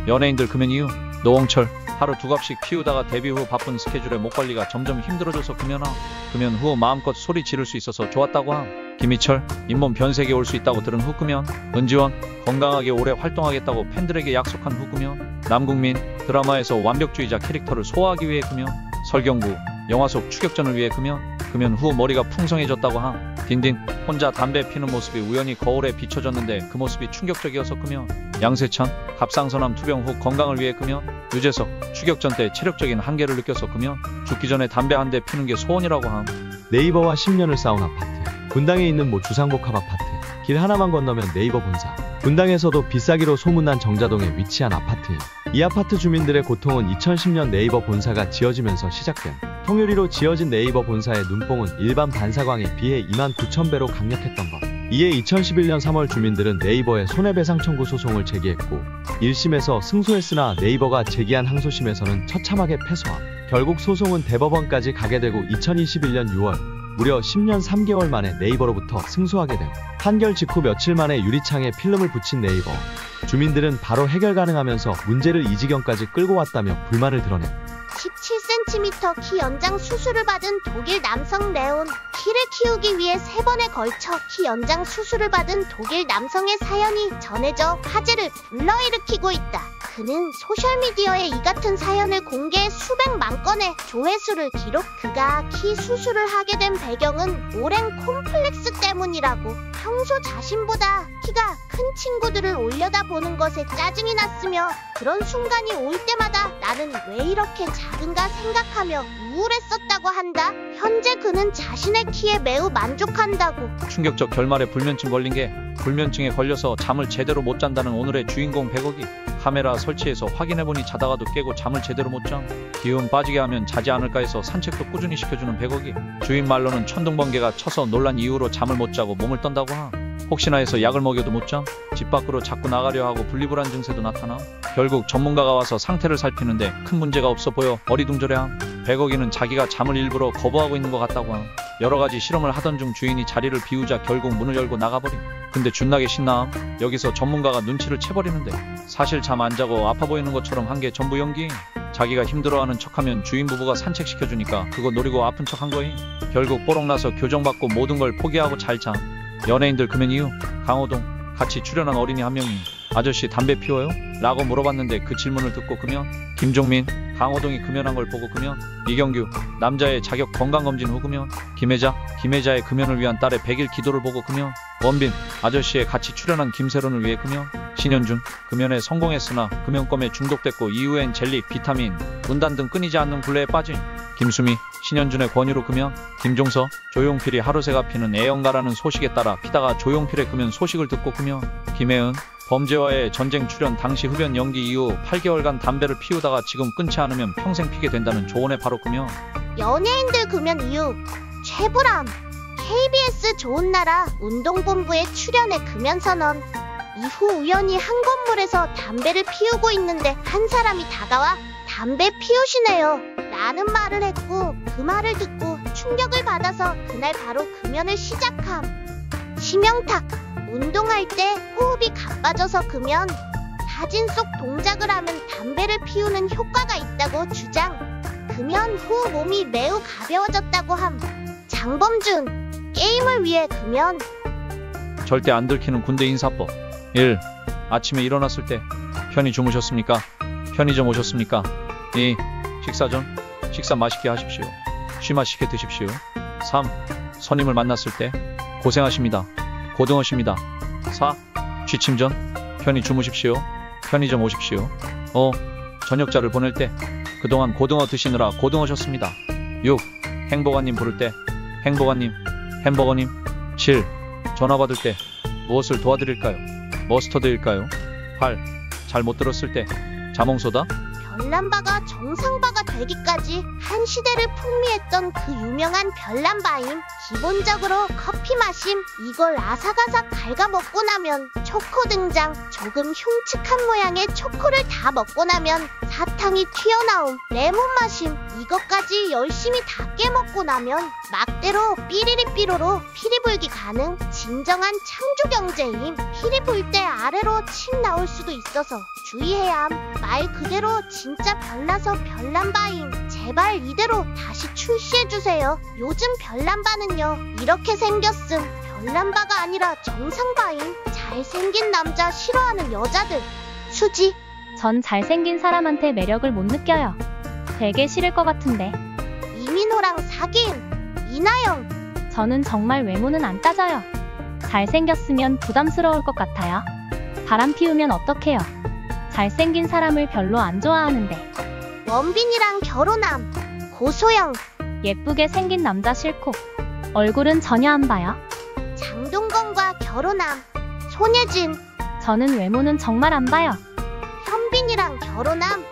S2: 연예인들 금연 이후 노홍철, 하루 2갑씩 피우다가 데뷔 후 바쁜 스케줄에 목 관리가 점점 힘들어져서 금연함. 금연 후 마음껏 소리 지를 수 있어서 좋았다고 함. 김희철, 잇몸 변색이 올 수 있다고 들은 후 금연. 은지원, 건강하게 오래 활동하겠다고 팬들에게 약속한 후 금연. 남궁민, 드라마에서 완벽주의자 캐릭터를 소화하기 위해 금연. 설경구, 영화 속 추격전을 위해 금연. 금연 후 머리가 풍성해졌다고 함. 딘딘, 혼자 담배 피는 모습이 우연히 거울에 비춰졌는데 그 모습이 충격적이어서 금연. 양세찬, 갑상선암 투병 후 건강을 위해 금연. 유재석, 추격전 때 체력적인 한계를 느껴서 금연. 죽기 전에 담배 한 대 피는 게 소원이라고 함.
S3: 네이버와 10년을 싸운 아파트. 분당에 있는 모 주상복합 아파트. 길 하나만 건너면 네이버 본사. 분당에서도 비싸기로 소문난 정자동에 위치한 아파트임. 이 아파트 주민들의 고통은 2010년 네이버 본사가 지어지면서 시작됨. 통유리로 지어진 네이버 본사의 눈뽕은 일반 반사광에 비해 29,000배로 강력했던 것. 이에 2011년 3월 주민들은 네이버에 손해배상 청구 소송을 제기했고 1심에서 승소했으나 네이버가 제기한 항소심에서는 처참하게 패소함. 결국 소송은 대법원까지 가게 되고 2021년 6월 무려 10년 3개월 만에 네이버로부터 승소하게 됨. 판결 직후 며칠 만에 유리창에 필름을 붙인 네이버. 주민들은 바로 해결 가능하면서 문제를 이 지경까지 끌고 왔다며 불만을 드러냄.
S1: 17cm 키 연장 수술을 받은 독일 남성 레온. 키를 키우기 위해 3번에 걸쳐 키 연장 수술을 받은 독일 남성의 사연이 전해져 화제를 불러일으키고 있다. 그는 소셜미디어에 이 같은 사연을 공개해 수백만 건의 조회수를 기록. 그가 키 수술을 하게 된 배경은 오랜 콤플렉스 때문이라고. 평소 자신보다 키가 큰 친구들을 올려다보는 것에 짜증이 났으며 그런 순간이 올 때마다 나는 왜 이렇게 작은가 생각하며 우울했었다고 한다. 현재 그는 자신의 키에 매우 만족한다고.
S2: 충격적 결말에 불면증 걸린 게 불면증에 걸려서 잠을 제대로 못 잔다는 오늘의 주인공 100억이 카메라 설치해서 확인해보니 자다가도 깨고 잠을 제대로 못 잠. 기운 빠지게 하면 자지 않을까 해서 산책도 꾸준히 시켜주는 100억이 주인 말로는 천둥번개가 쳐서 놀란 이후로 잠을 못 자고 몸을 떤다고 함. 혹시나 해서 약을 먹여도 못 잠. 집 밖으로 자꾸 나가려 하고 분리불안 증세도 나타나. 결국 전문가가 와서 상태를 살피는데 큰 문제가 없어 보여 어리둥절해함. 100억이는 자기가 잠을 일부러 거부하고 있는 것 같다고 함. 여러가지 실험을 하던 중 주인이 자리를 비우자 결국 문을 열고 나가버림. 근데 준나게 신나함. 여기서 전문가가 눈치를 채버리는데 사실 잠 안 자고 아파 보이는 것처럼 한 게 전부 연기임. 자기가 힘들어하는 척하면 주인 부부가 산책시켜주니까 그거 노리고 아픈 척 한 거임. 결국 뽀록나서 교정받고 모든 걸 포기하고 잘 잠. 연예인들 금연 이후 강호동, 같이 출연한 어린이 한 명이 아저씨 담배 피워요? 라고 물어봤는데 그 질문을 듣고 금연. 김종민, 강호동이 금연한 걸 보고 금연. 이경규, 남자의 자격 건강검진 후 금연. 김혜자의 금연을 위한 딸의 100일 기도를 보고 금연. 원빈, 아저씨에 같이 출연한 김세론을 위해 금연. 신현준, 금연에 성공했으나 금연껌에 중독됐고 이후엔 젤리, 비타민, 문단 등 끊이지 않는 굴레에 빠짐. 김수미, 신현준의 권유로 금연. 김종서, 조용필이 하루새가 피는 애연가라는 소식에 따라 피다가 조용필의 금연 소식을 듣고 금연. 김혜은, 범죄와의 전쟁 출연 당시 흡연 연기 이후 8개월간 담배를 피우다가 지금 끊지 않으면 평생 피게 된다는 조언에 바로 금연.
S1: 연예인들 금연 이후 최불암. KBS 좋은나라 운동본부에 출연해 금연 선언. 이후 우연히 한 건물에서 담배를 피우고 있는데 한 사람이 다가와 담배 피우시네요 라는 말을 했고 그 말을 듣고 충격을 받아서 그날 바로 금연을 시작함. 심영탁, 운동할 때 호흡이 가빠져서 금연. 사진 속 동작을 하면 담배를 피우는 효과가 있다고 주장. 금연 후 몸이 매우 가벼워졌다고 함. 장범준, 게임을 위해 금연.
S2: 절대 안 들키는 군대 인사법. 1. 아침에 일어났을 때 편히 주무셨습니까? 편의점 오셨습니까? 2. 식사 전 식사 맛있게 하십시오. 쉬 맛있게 드십시오. 3. 선임을 만났을 때 고생하십니다. 고등어십니다. 4. 취침 전 편히 주무십시오. 편의점 오십시오. 5. 저녁자를 보낼 때 그동안 고등어 드시느라 고등어셨습니다. 6. 행복아님 부를 때 행복아님, 햄버거님. 7. 전화 받을 때 무엇을 도와드릴까요? 머스터드일까요? 8. 잘 못 들었을 때 자몽소다?
S1: 별남바가 정상바가 되기까지 한 시대를 풍미했던 그 유명한 별남바임. 기본적으로 커피 마심, 이걸 아삭아삭 갉아먹고 나면 초코 등장. 조금 흉측한 모양의 초코를 다 먹고 나면 사탕이 튀어나옴. 레몬 마심, 이것까지 열심히 다 깨먹고 나면 막대로 삐리리삐로로 피리불기 가능. 진정한 창조경제임. 피리 불 때 아래로 침 나올 수도 있어서 주의해야 함. 말 그대로 진짜 별나서 별남바임. 제발 이대로 다시 출시해주세요. 요즘 별남바는요 이렇게 생겼음. 별남바가 아니라 정상바임. 잘생긴 남자 싫어하는 여자들. 수지.
S4: 전 잘생긴 사람한테 매력을 못 느껴요. 되게 싫을 것 같은데.
S1: 이민호랑 사귐. 이나영.
S4: 저는 정말 외모는 안 따져요. 잘생겼으면 부담스러울 것 같아요. 바람 피우면 어떡해요. 잘생긴 사람을 별로 안 좋아하는데.
S1: 원빈이랑 결혼함. 고소영.
S4: 예쁘게 생긴 남자 싫고 얼굴은 전혀 안 봐요.
S1: 장동건과 결혼함. 손예진.
S4: 저는 외모는 정말 안 봐요.
S1: 현빈이랑 결혼함.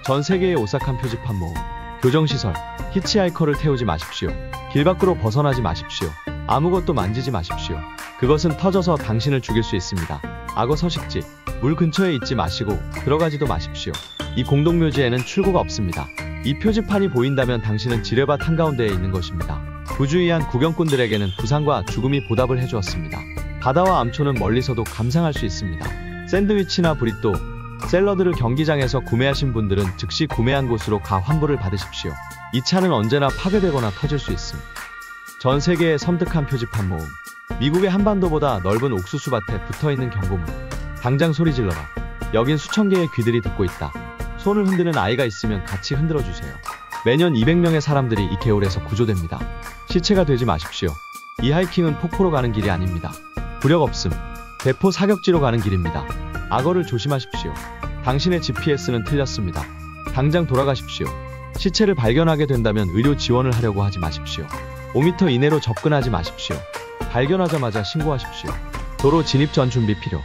S3: 전 세계의 오싹한 표지판 모음. 교정시설. 히치하이커를 태우지 마십시오. 길 밖으로 벗어나지 마십시오. 아무것도 만지지 마십시오. 그것은 터져서 당신을 죽일 수 있습니다. 악어 서식지. 물 근처에 있지 마시고 들어가지도 마십시오. 이 공동묘지에는 출구가 없습니다. 이 표지판이 보인다면 당신은 지뢰밭 한가운데에 있는 것입니다. 부주의한 구경꾼들에게는 부상과 죽음이 보답을 해주었습니다. 바다와 암초는 멀리서도 감상할 수 있습니다. 샌드위치나 브리또, 샐러드를 경기장에서 구매하신 분들은 즉시 구매한 곳으로 가 환불을 받으십시오. 이 차는 언제나 파괴되거나 터질 수 있음. 전 세계의 섬뜩한 표지판 모음. 미국의 한반도보다 넓은 옥수수밭에 붙어있는 경고문. 당장 소리 질러라. 여긴 수천 개의 귀들이 듣고 있다. 손을 흔드는 아이가 있으면 같이 흔들어주세요. 매년 200명의 사람들이 이 개울에서 구조됩니다. 시체가 되지 마십시오. 이 하이킹은 폭포로 가는 길이 아닙니다. 부력 없음. 대포 사격지로 가는 길입니다. 악어를 조심하십시오. 당신의 GPS는 틀렸습니다. 당장 돌아가십시오. 시체를 발견하게 된다면 의료 지원을 하려고 하지 마십시오. 5m 이내로 접근하지 마십시오. 발견하자마자 신고하십시오. 도로 진입 전 준비 필요.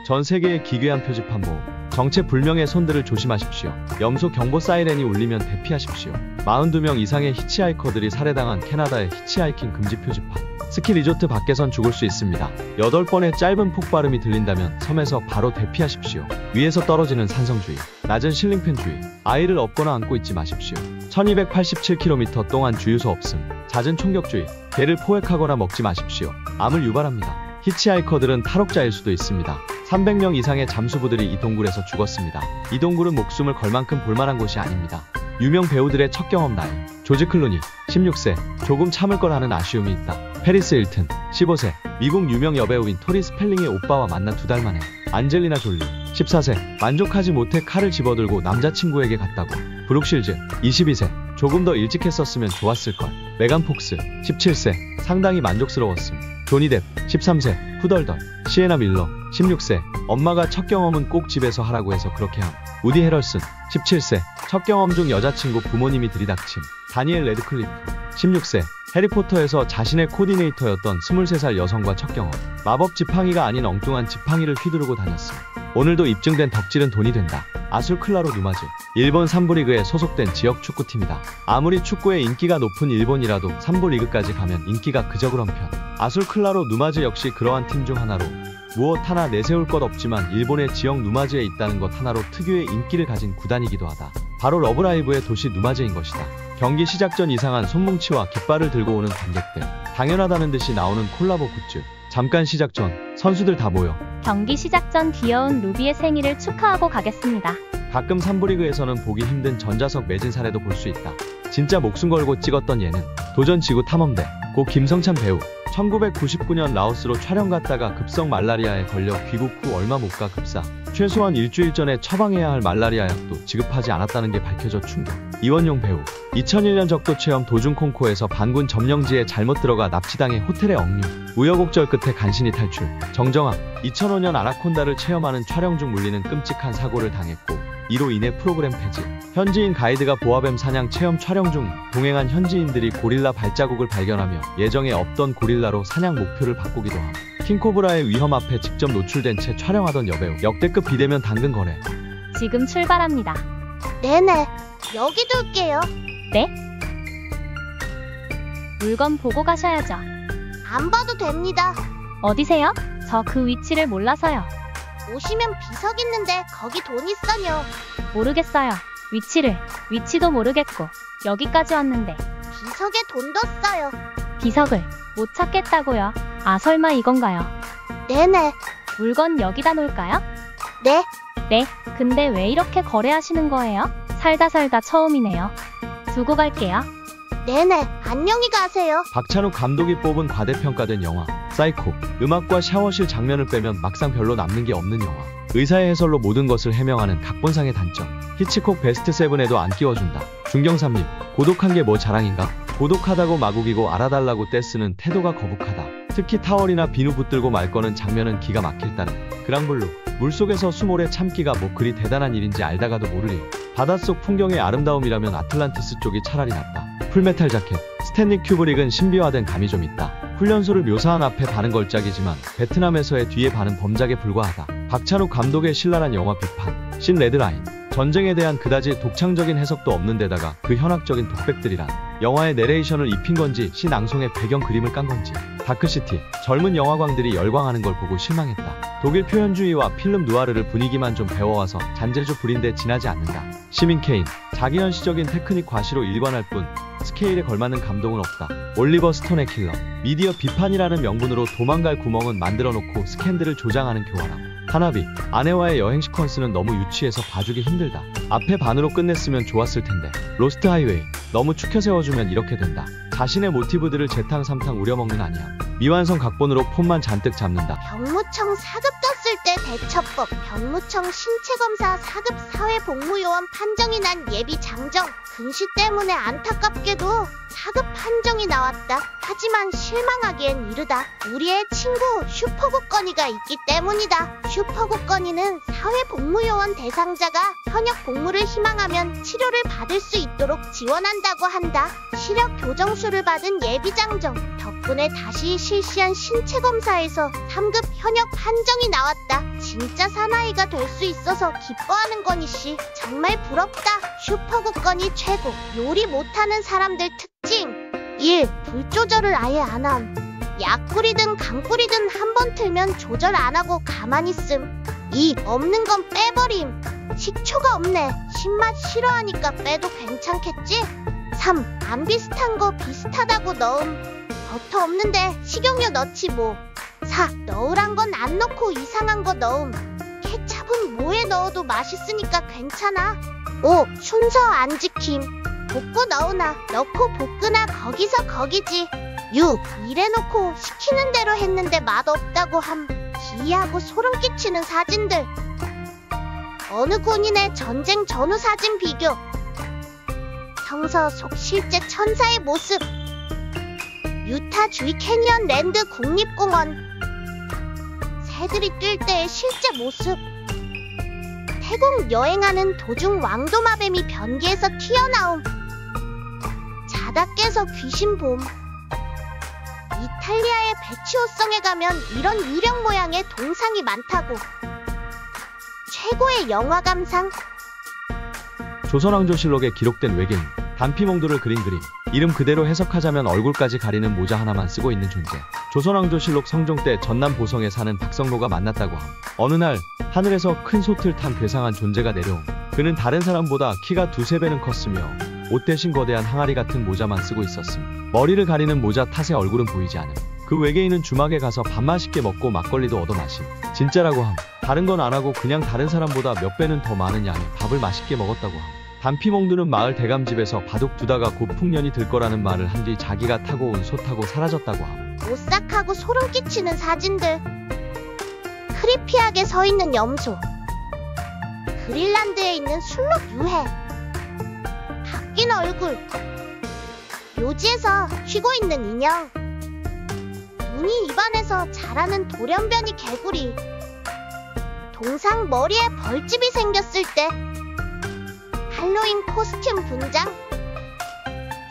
S3: 전 세계의 기괴한 표지판 모음. 정체불명의 손들을 조심하십시오. 염소 경보 사이렌이 울리면 대피하십시오. 42명 이상의 히치하이커들이 살해당한 캐나다의 히치하이킹 금지 표지판. 스키 리조트 밖에선 죽을 수 있습니다. 8번의 짧은 폭발음이 들린다면 섬에서 바로 대피하십시오. 위에서 떨어지는 산성주의. 낮은 실링팬주의. 아이를 업거나 안고 있지 마십시오. 1287km 동안 주유소 없음. 잦은 총격주의. 개를 포획하거나 먹지 마십시오. 암을 유발합니다. 히치하이커들은 탈옥자일 수도 있습니다. 300명 이상의 잠수부들이 이 동굴에서 죽었습니다. 이 동굴은 목숨을 걸 만큼 볼만한 곳이 아닙니다. 유명 배우들의 첫 경험 나이. 조지 클루니 16세. 조금 참을 걸 하는 아쉬움이 있다. 페리스 힐튼 15세. 미국 유명 여배우인 토리 스펠링의 오빠와 만나 2달 만에. 안젤리나 졸리 14세. 만족하지 못해 칼을 집어들고 남자친구에게 갔다고. 브룩 실즈 22세. 조금 더 일찍 했었으면 좋았을걸. 메간 폭스 17세. 상당히 만족스러웠음. 조니 뎁 13세. 후덜덜. 시에나 밀러 16세. 엄마가 첫 경험은 꼭 집에서 하라고 해서 그렇게 함. 우디 헤럴슨 17세. 첫 경험 중 여자친구 부모님이 들이닥침. 다니엘 레드클리프 16세. 해리포터에서 자신의 코디네이터였던 23살 여성과 첫 경험. 마법 지팡이가 아닌 엉뚱한 지팡이를 휘두르고 다녔음. 오늘도 입증된 덕질은 돈이 된다. 아술 클라로 누마즈. 일본 3부 리그에 소속된 지역 축구팀이다. 아무리 축구의 인기가 높은 일본이라도 3부 리그까지 가면 인기가 그저 그런 편. 아술 클라로 누마즈 역시 그러한 팀 중 하나로 무엇 하나 내세울 것 없지만 일본의 지역 누마즈에 있다는 것 하나로 특유의 인기를 가진 구단이기도 하다. 바로 러브라이브의 도시 누마즈인 것이다. 경기 시작 전 이상한 손뭉치와 깃발을 들고 오는 관객들. 당연하다는 듯이 나오는 콜라보 굿즈. 잠깐 시작 전 선수들 다 모여.
S4: 경기 시작 전 귀여운 루비의 생일을 축하하고 가겠습니다.
S3: 가끔 3부 리그에서는 보기 힘든 전자석 매진 사례도 볼 수 있다. 진짜 목숨 걸고 찍었던 예능 도전지구 탐험대 고 김성찬 배우 1999년 라오스로 촬영 갔다가 급성 말라리아에 걸려 귀국 후 얼마 못 가 급사. 최소한 일주일 전에 처방해야 할 말라리아 약도 지급하지 않았다는 게 밝혀져 충격. 이원용 배우 2001년 적도 체험 도중 콩코에서 반군 점령지에 잘못 들어가 납치당해 호텔에 억류. 우여곡절 끝에 간신히 탈출. 정정학 2005년 아나콘다를 체험하는 촬영 중 물리는 끔찍한 사고를 당했고 이로 인해 프로그램 폐지. 현지인 가이드가 보아뱀 사냥 체험 촬영 중 동행한 현지인들이 고릴라 발자국을 발견하며 예정에 없던 고릴라로 사냥 목표를 바꾸기도 함. 킹코브라의 위험 앞에 직접 노출된 채 촬영하던 여배우. 역대급 비대면 당근 거래.
S4: 지금 출발합니다.
S1: 네네. 여기 둘게요.
S4: 네? 물건 보고 가셔야죠.
S1: 안 봐도 됩니다.
S4: 어디세요? 저 그 위치를 몰라서요.
S1: 오시면 비석 있는데 거기 돈 있어요.
S4: 모르겠어요. 위치도 모르겠고 여기까지 왔는데
S1: 비석에 돈도 써요.
S4: 비석을 못 찾겠다고요. 아 설마 이건가요?
S1: 네네.
S4: 물건 여기다 놓을까요?
S1: 네.
S4: 네, 근데 왜 이렇게 거래하시는 거예요? 살다 처음이네요. 두고 갈게요.
S1: 네네. 안녕히 가세요.
S3: 박찬욱 감독이 뽑은 과대평가된 영화 사이코. 음악과 샤워실 장면을 빼면 막상 별로 남는 게 없는 영화. 의사의 해설로 모든 것을 해명하는 각본상의 단점. 히치콕 베스트 7에도 안 끼워준다. 중경삼님 고독한 게 뭐 자랑인가? 고독하다고 마구기고 알아달라고 떼쓰는 태도가 거북하다. 특히 타월이나 비누 붙들고 말 거는 장면은 기가 막힐 따름. 그랑블루 물속에서 수몰에 참기가 뭐 그리 대단한 일인지 알다가도 모를 일. 바닷속 풍경의 아름다움이라면 아틀란티스 쪽이 차라리 낫다. 풀메탈 자켓 스탠리 큐브릭은 신비화된 감이 좀 있다. 훈련소를 묘사한 앞에 반은 걸작이지만 베트남에서의 뒤에 반은 범작에 불과하다. 박찬욱 감독의 신랄한 영화 비판. 신 레드라인 전쟁에 대한 그다지 독창적인 해석도 없는 데다가 그 현학적인 독백들이란 영화의 내레이션을 입힌 건지 신앙송의 배경 그림을 깐 건지. 다크시티 젊은 영화광들이 열광하는 걸 보고 실망했다. 독일 표현주의와 필름 누아르를 분위기만 좀 배워와서 잔재주 부린데 지나지 않는다. 시민 케인 자기현시적인 테크닉 과시로 일관할 뿐 스케일에 걸맞는 감동은 없다. 올리버 스톤의 킬러 미디어 비판이라는 명분으로 도망갈 구멍은 만들어 놓고 스캔들을 조장하는 교활함. 하나비 아내와의 여행 시퀀스는 너무 유치해서 봐주기 힘들다. 앞에 반으로 끝냈으면 좋았을 텐데. 로스트 하이웨이 너무 축혀 세워주면 이렇게 된다. 자신의 모티브들을 재탕 삼탕 우려먹는 아니야. 미완성 각본으로 폰만 잔뜩 잡는다.
S1: 병무청 사급 떴을 때 대처법. 병무청 신체검사 사급 사회복무요원 판정이 난 예비 장정. 근시 때문에 안타깝게도 사급 판정이 나왔다. 하지만 실망하기엔 이르다. 우리의 친구 슈퍼국건이가 있기 때문이다. 슈퍼국건이는 사회복무요원 대상자가 현역 복무를 희망하면 치료를 받을 수 있도록 지원한다고 한다. 시력 교정수를 받은 예비장정 덕분에 다시 실시한 신체검사에서 3급 현역 판정이 나왔다. 진짜 사나이가 될 수 있어서 기뻐하는 거니씨. 정말 부럽다. 슈퍼국건이 최고. 요리 못하는 사람들 특징 1. 불 조절을 아예 안함. 약 뿌리든 강 뿌리든 한 번 틀면 조절 안하고 가만히 씀. 2. 없는 건 빼버림. 식초가 없네. 신맛 싫어하니까 빼도 괜찮겠지? 3. 안 비슷한 거 비슷하다고 넣음. 버터 없는데 식용유 넣지 뭐. 4. 넣으란 건 안 넣고 이상한 거 넣음. 케찹은 뭐에 넣어도 맛있으니까 괜찮아. 5. 순서 안 지킴. 볶고 넣으나 넣고 볶으나 거기서 거기지. 6. 이래놓고 시키는 대로 했는데 맛없다고 함. 기이하고 소름 끼치는 사진들. 어느 군인의 전쟁 전후 사진 비교. 성서 속 실제 천사의 모습. 유타 주의 캐니언 랜드 국립공원. 새들이 뛸 때의 실제 모습. 태국 여행하는 도중 왕도마뱀이 변기에서 튀어나옴. 자다 깨서 귀신 봄. 이탈리아의 베치오성에 가면 이런 유령 모양의 동상이 많다고. 최고의 영화 감상.
S3: 조선왕조실록에 기록된 외계인 단피몽도를 그린 그림. 이름 그대로 해석하자면 얼굴까지 가리는 모자 하나만 쓰고 있는 존재. 조선왕조실록 성종 때 전남 보성에 사는 박성로가 만났다고 함. 어느 날 하늘에서 큰 솥을 탄 괴상한 존재가 내려옴. 그는 다른 사람보다 키가 2~3배는 컸으며 옷 대신 거대한 항아리 같은 모자만 쓰고 있었음. 머리를 가리는 모자 탓에 얼굴은 보이지 않음. 그 외계인은 주막에 가서 밥 맛있게 먹고 막걸리도 얻어 마심. 진짜라고 함. 다른 건 안 하고 그냥 다른 사람보다 몇 배는 더 많은 양의 밥을 맛있게 먹었다고 함. 단피 몽두는 마을 대감집에서 바둑 두다가 곧 풍년이 들 거라는 말을 한 뒤 자기가 타고 온 소 타고 사라졌다고 함.
S1: 오싹하고 소름 끼치는 사진들. 크리피하게 서 있는 염소. 그린란드에 있는 술록 유해. 바뀐 얼굴. 묘지에서 쉬고 있는 인형. 눈이 입안에서 자라는 돌연변이 개구리. 동상 머리에 벌집이 생겼을 때. 할로윈 코스튬 분장.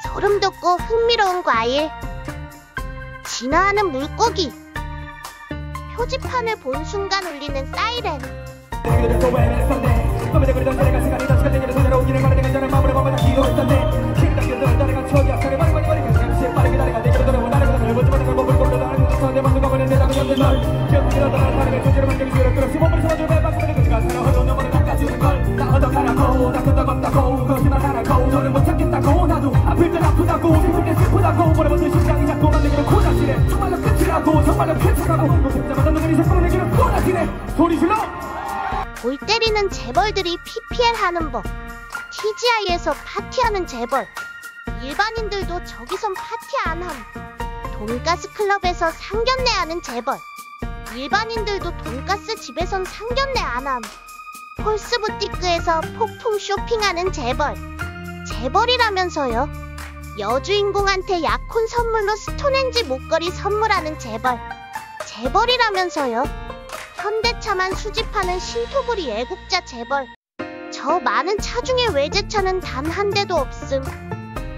S1: 소름 돋고 흥미로운 과일. 진화하는 물고기. 표지판을 본 순간 울리는 사이렌. 골 때리는 재벌들이 PPL 하는 법. TGI에서 파티하는 재벌. 일반인들도 저기선 파티 안 함. 돈가스 클럽에서 상견례 하는 재벌. 일반인들도 돈가스 집에선 상견례 안 함. 폴스 부티크에서 폭풍 쇼핑하는 재벌. 재벌이라면서요? 여주인공한테 약혼 선물로 스톤헨지 목걸이 선물하는 재벌. 재벌이라면서요? 현대차만 수집하는 신토부리 애국자 재벌. 저 많은 차 중에 외제차는 단 한 대도 없음.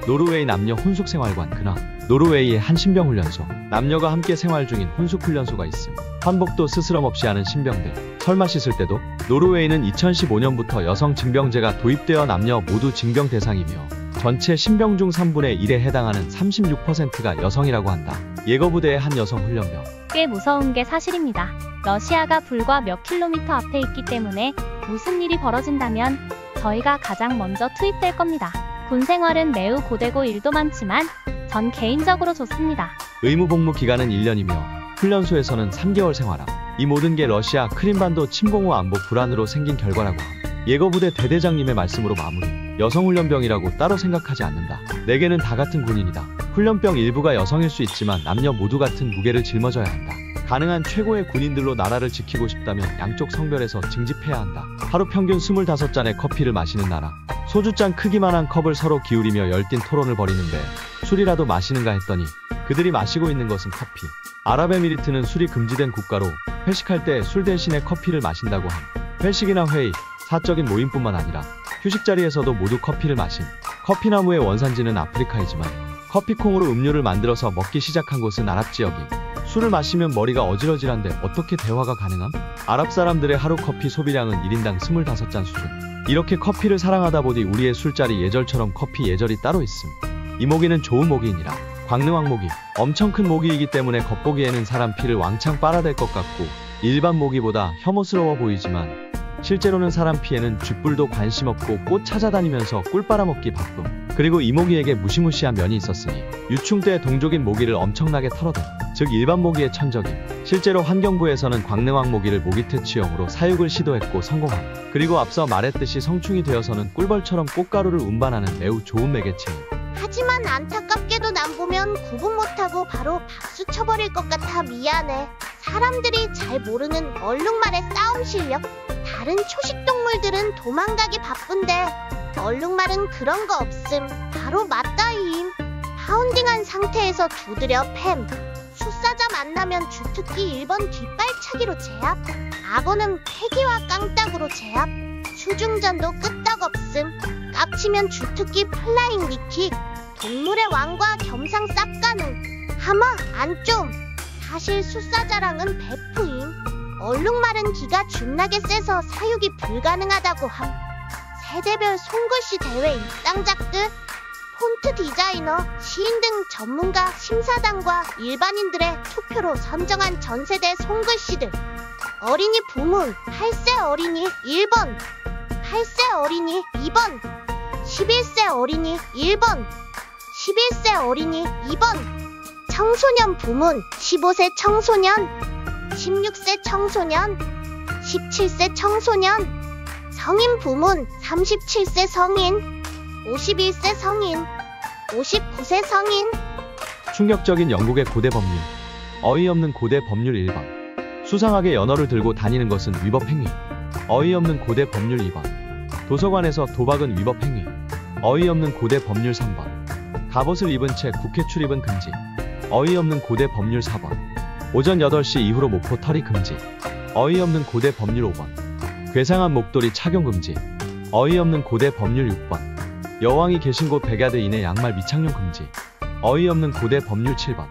S3: 노르웨이 남녀 혼숙 생활관 근황. 노르웨이의 한 신병훈련소. 남녀가 함께 생활 중인 혼숙훈련소가 있음. 환복도 스스럼 없이 하는 신병들. 설마 씻을 때도? 노르웨이는 2015년부터 여성 징병제가 도입되어 남녀 모두 징병 대상이며 전체 신병 중 3분의 1에 해당하는 36%가 여성이라고 한다. 예거부대의 한 여성 훈련병.
S4: 꽤 무서운 게 사실입니다. 러시아가 불과 몇 킬로미터 앞에 있기 때문에 무슨 일이 벌어진다면 저희가 가장 먼저 투입될 겁니다. 군 생활은 매우 고되고 일도 많지만 전 개인적으로 좋습니다.
S3: 의무 복무 기간은 1년이며 훈련소에서는 3개월 생활함. 이 모든 게 러시아 크림반도 침공 후 안보 불안으로 생긴 결과라고 함. 예거부대 대대장님의 말씀으로 마무리. 여성훈련병이라고 따로 생각하지 않는다. 내게는 다 같은 군인이다. 훈련병 일부가 여성일 수 있지만 남녀 모두 같은 무게를 짊어져야 한다. 가능한 최고의 군인들로 나라를 지키고 싶다면 양쪽 성별에서 징집해야 한다. 하루 평균 25잔의 커피를 마시는 나라. 소주잔 크기만한 컵을 서로 기울이며 열띤 토론을 벌이는데 술이라도 마시는가 했더니 그들이 마시고 있는 것은 커피. 아랍에미리트는 술이 금지된 국가로 회식할 때 술 대신에 커피를 마신다고 함. 회식이나 회의, 사적인 모임뿐만 아니라 휴식 자리에서도 모두 커피를 마심. 커피나무의 원산지는 아프리카이지만 커피콩으로 음료를 만들어서 먹기 시작한 곳은 아랍 지역임. 술을 마시면 머리가 어지러질한데 어떻게 대화가 가능함? 아랍 사람들의 하루 커피 소비량은 1인당 25잔 수준. 이렇게 커피를 사랑하다 보니 우리의 술자리 예절처럼 커피 예절이 따로 있음. 이 모기는 좋은 모기이니라. 광릉왕 모기. 엄청 큰 모기이기 때문에 겉보기에는 사람 피를 왕창 빨아댈 것 같고 일반 모기보다 혐오스러워 보이지만 실제로는 사람 피에는 쥐뿔도 관심 없고 꽃 찾아다니면서 꿀 빨아먹기 바쁨. 그리고 이 모기에게 무시무시한 면이 있었으니 유충 때 동족인 모기를 엄청나게 털어댄. 즉 일반 모기의 천적임. 실제로 환경부에서는 광릉왕 모기를 모기 퇴치용으로 사육을 시도했고 성공함. 그리고 앞서 말했듯이 성충이 되어서는 꿀벌처럼 꽃가루를 운반하는 매우 좋은 매개체임.
S1: 하지만 안타깝게도 난 보면 구분 못하고 바로 박수 쳐버릴 것 같아 미안해. 사람들이 잘 모르는 얼룩말의 싸움 실력. 다른 초식동물들은 도망가기 바쁜데 얼룩말은 그런 거 없음. 바로 맞다임. 파운딩한 상태에서 두드려 팸. 숫사자 만나면 주특기 1번 뒷발차기로 제압. 악어는 패기와 깡따구로 제압. 수중전도 끄떡 없음. 깝치면 주특기 플라잉 니킥. 동물의 왕과 겸상 쌉 가능. 하마 안 좀. 사실 숫사자랑은 베프임. 얼룩말은 기가 존나게 세서 사육이 불가능하다고 함. 세대별 손글씨 대회 입상작들, 폰트 디자이너, 시인 등 전문가 심사단과 일반인들의 투표로 선정한 전세대 손글씨들. 어린이 부문 8세 어린이 1번, 8세 어린이 2번, 11세 어린이 1번, 11세 어린이 2번. 청소년 부문 15세 청소년, 16세 청소년, 17세 청소년, 성인 부문 37세 성인, 51세 성인, 59세 성인.
S3: 충격적인 영국의 고대 법률. 어이없는 고대 법률 1번. 수상하게 연어를 들고 다니는 것은 위법 행위. 어이없는 고대 법률 2번. 도서관에서 도박은 위법 행위. 어이없는 고대 법률 3번. 갑옷을 입은 채 국회 출입은 금지. 어이없는 고대 법률 4번. 오전 8시 이후로 목포 털이 금지. 어이없는 고대 법률 5번. 괴상한 목도리 착용 금지. 어이없는 고대 법률 6번. 여왕이 계신 곳 100야드 이내 양말 미착용 금지. 어이없는 고대 법률 7번.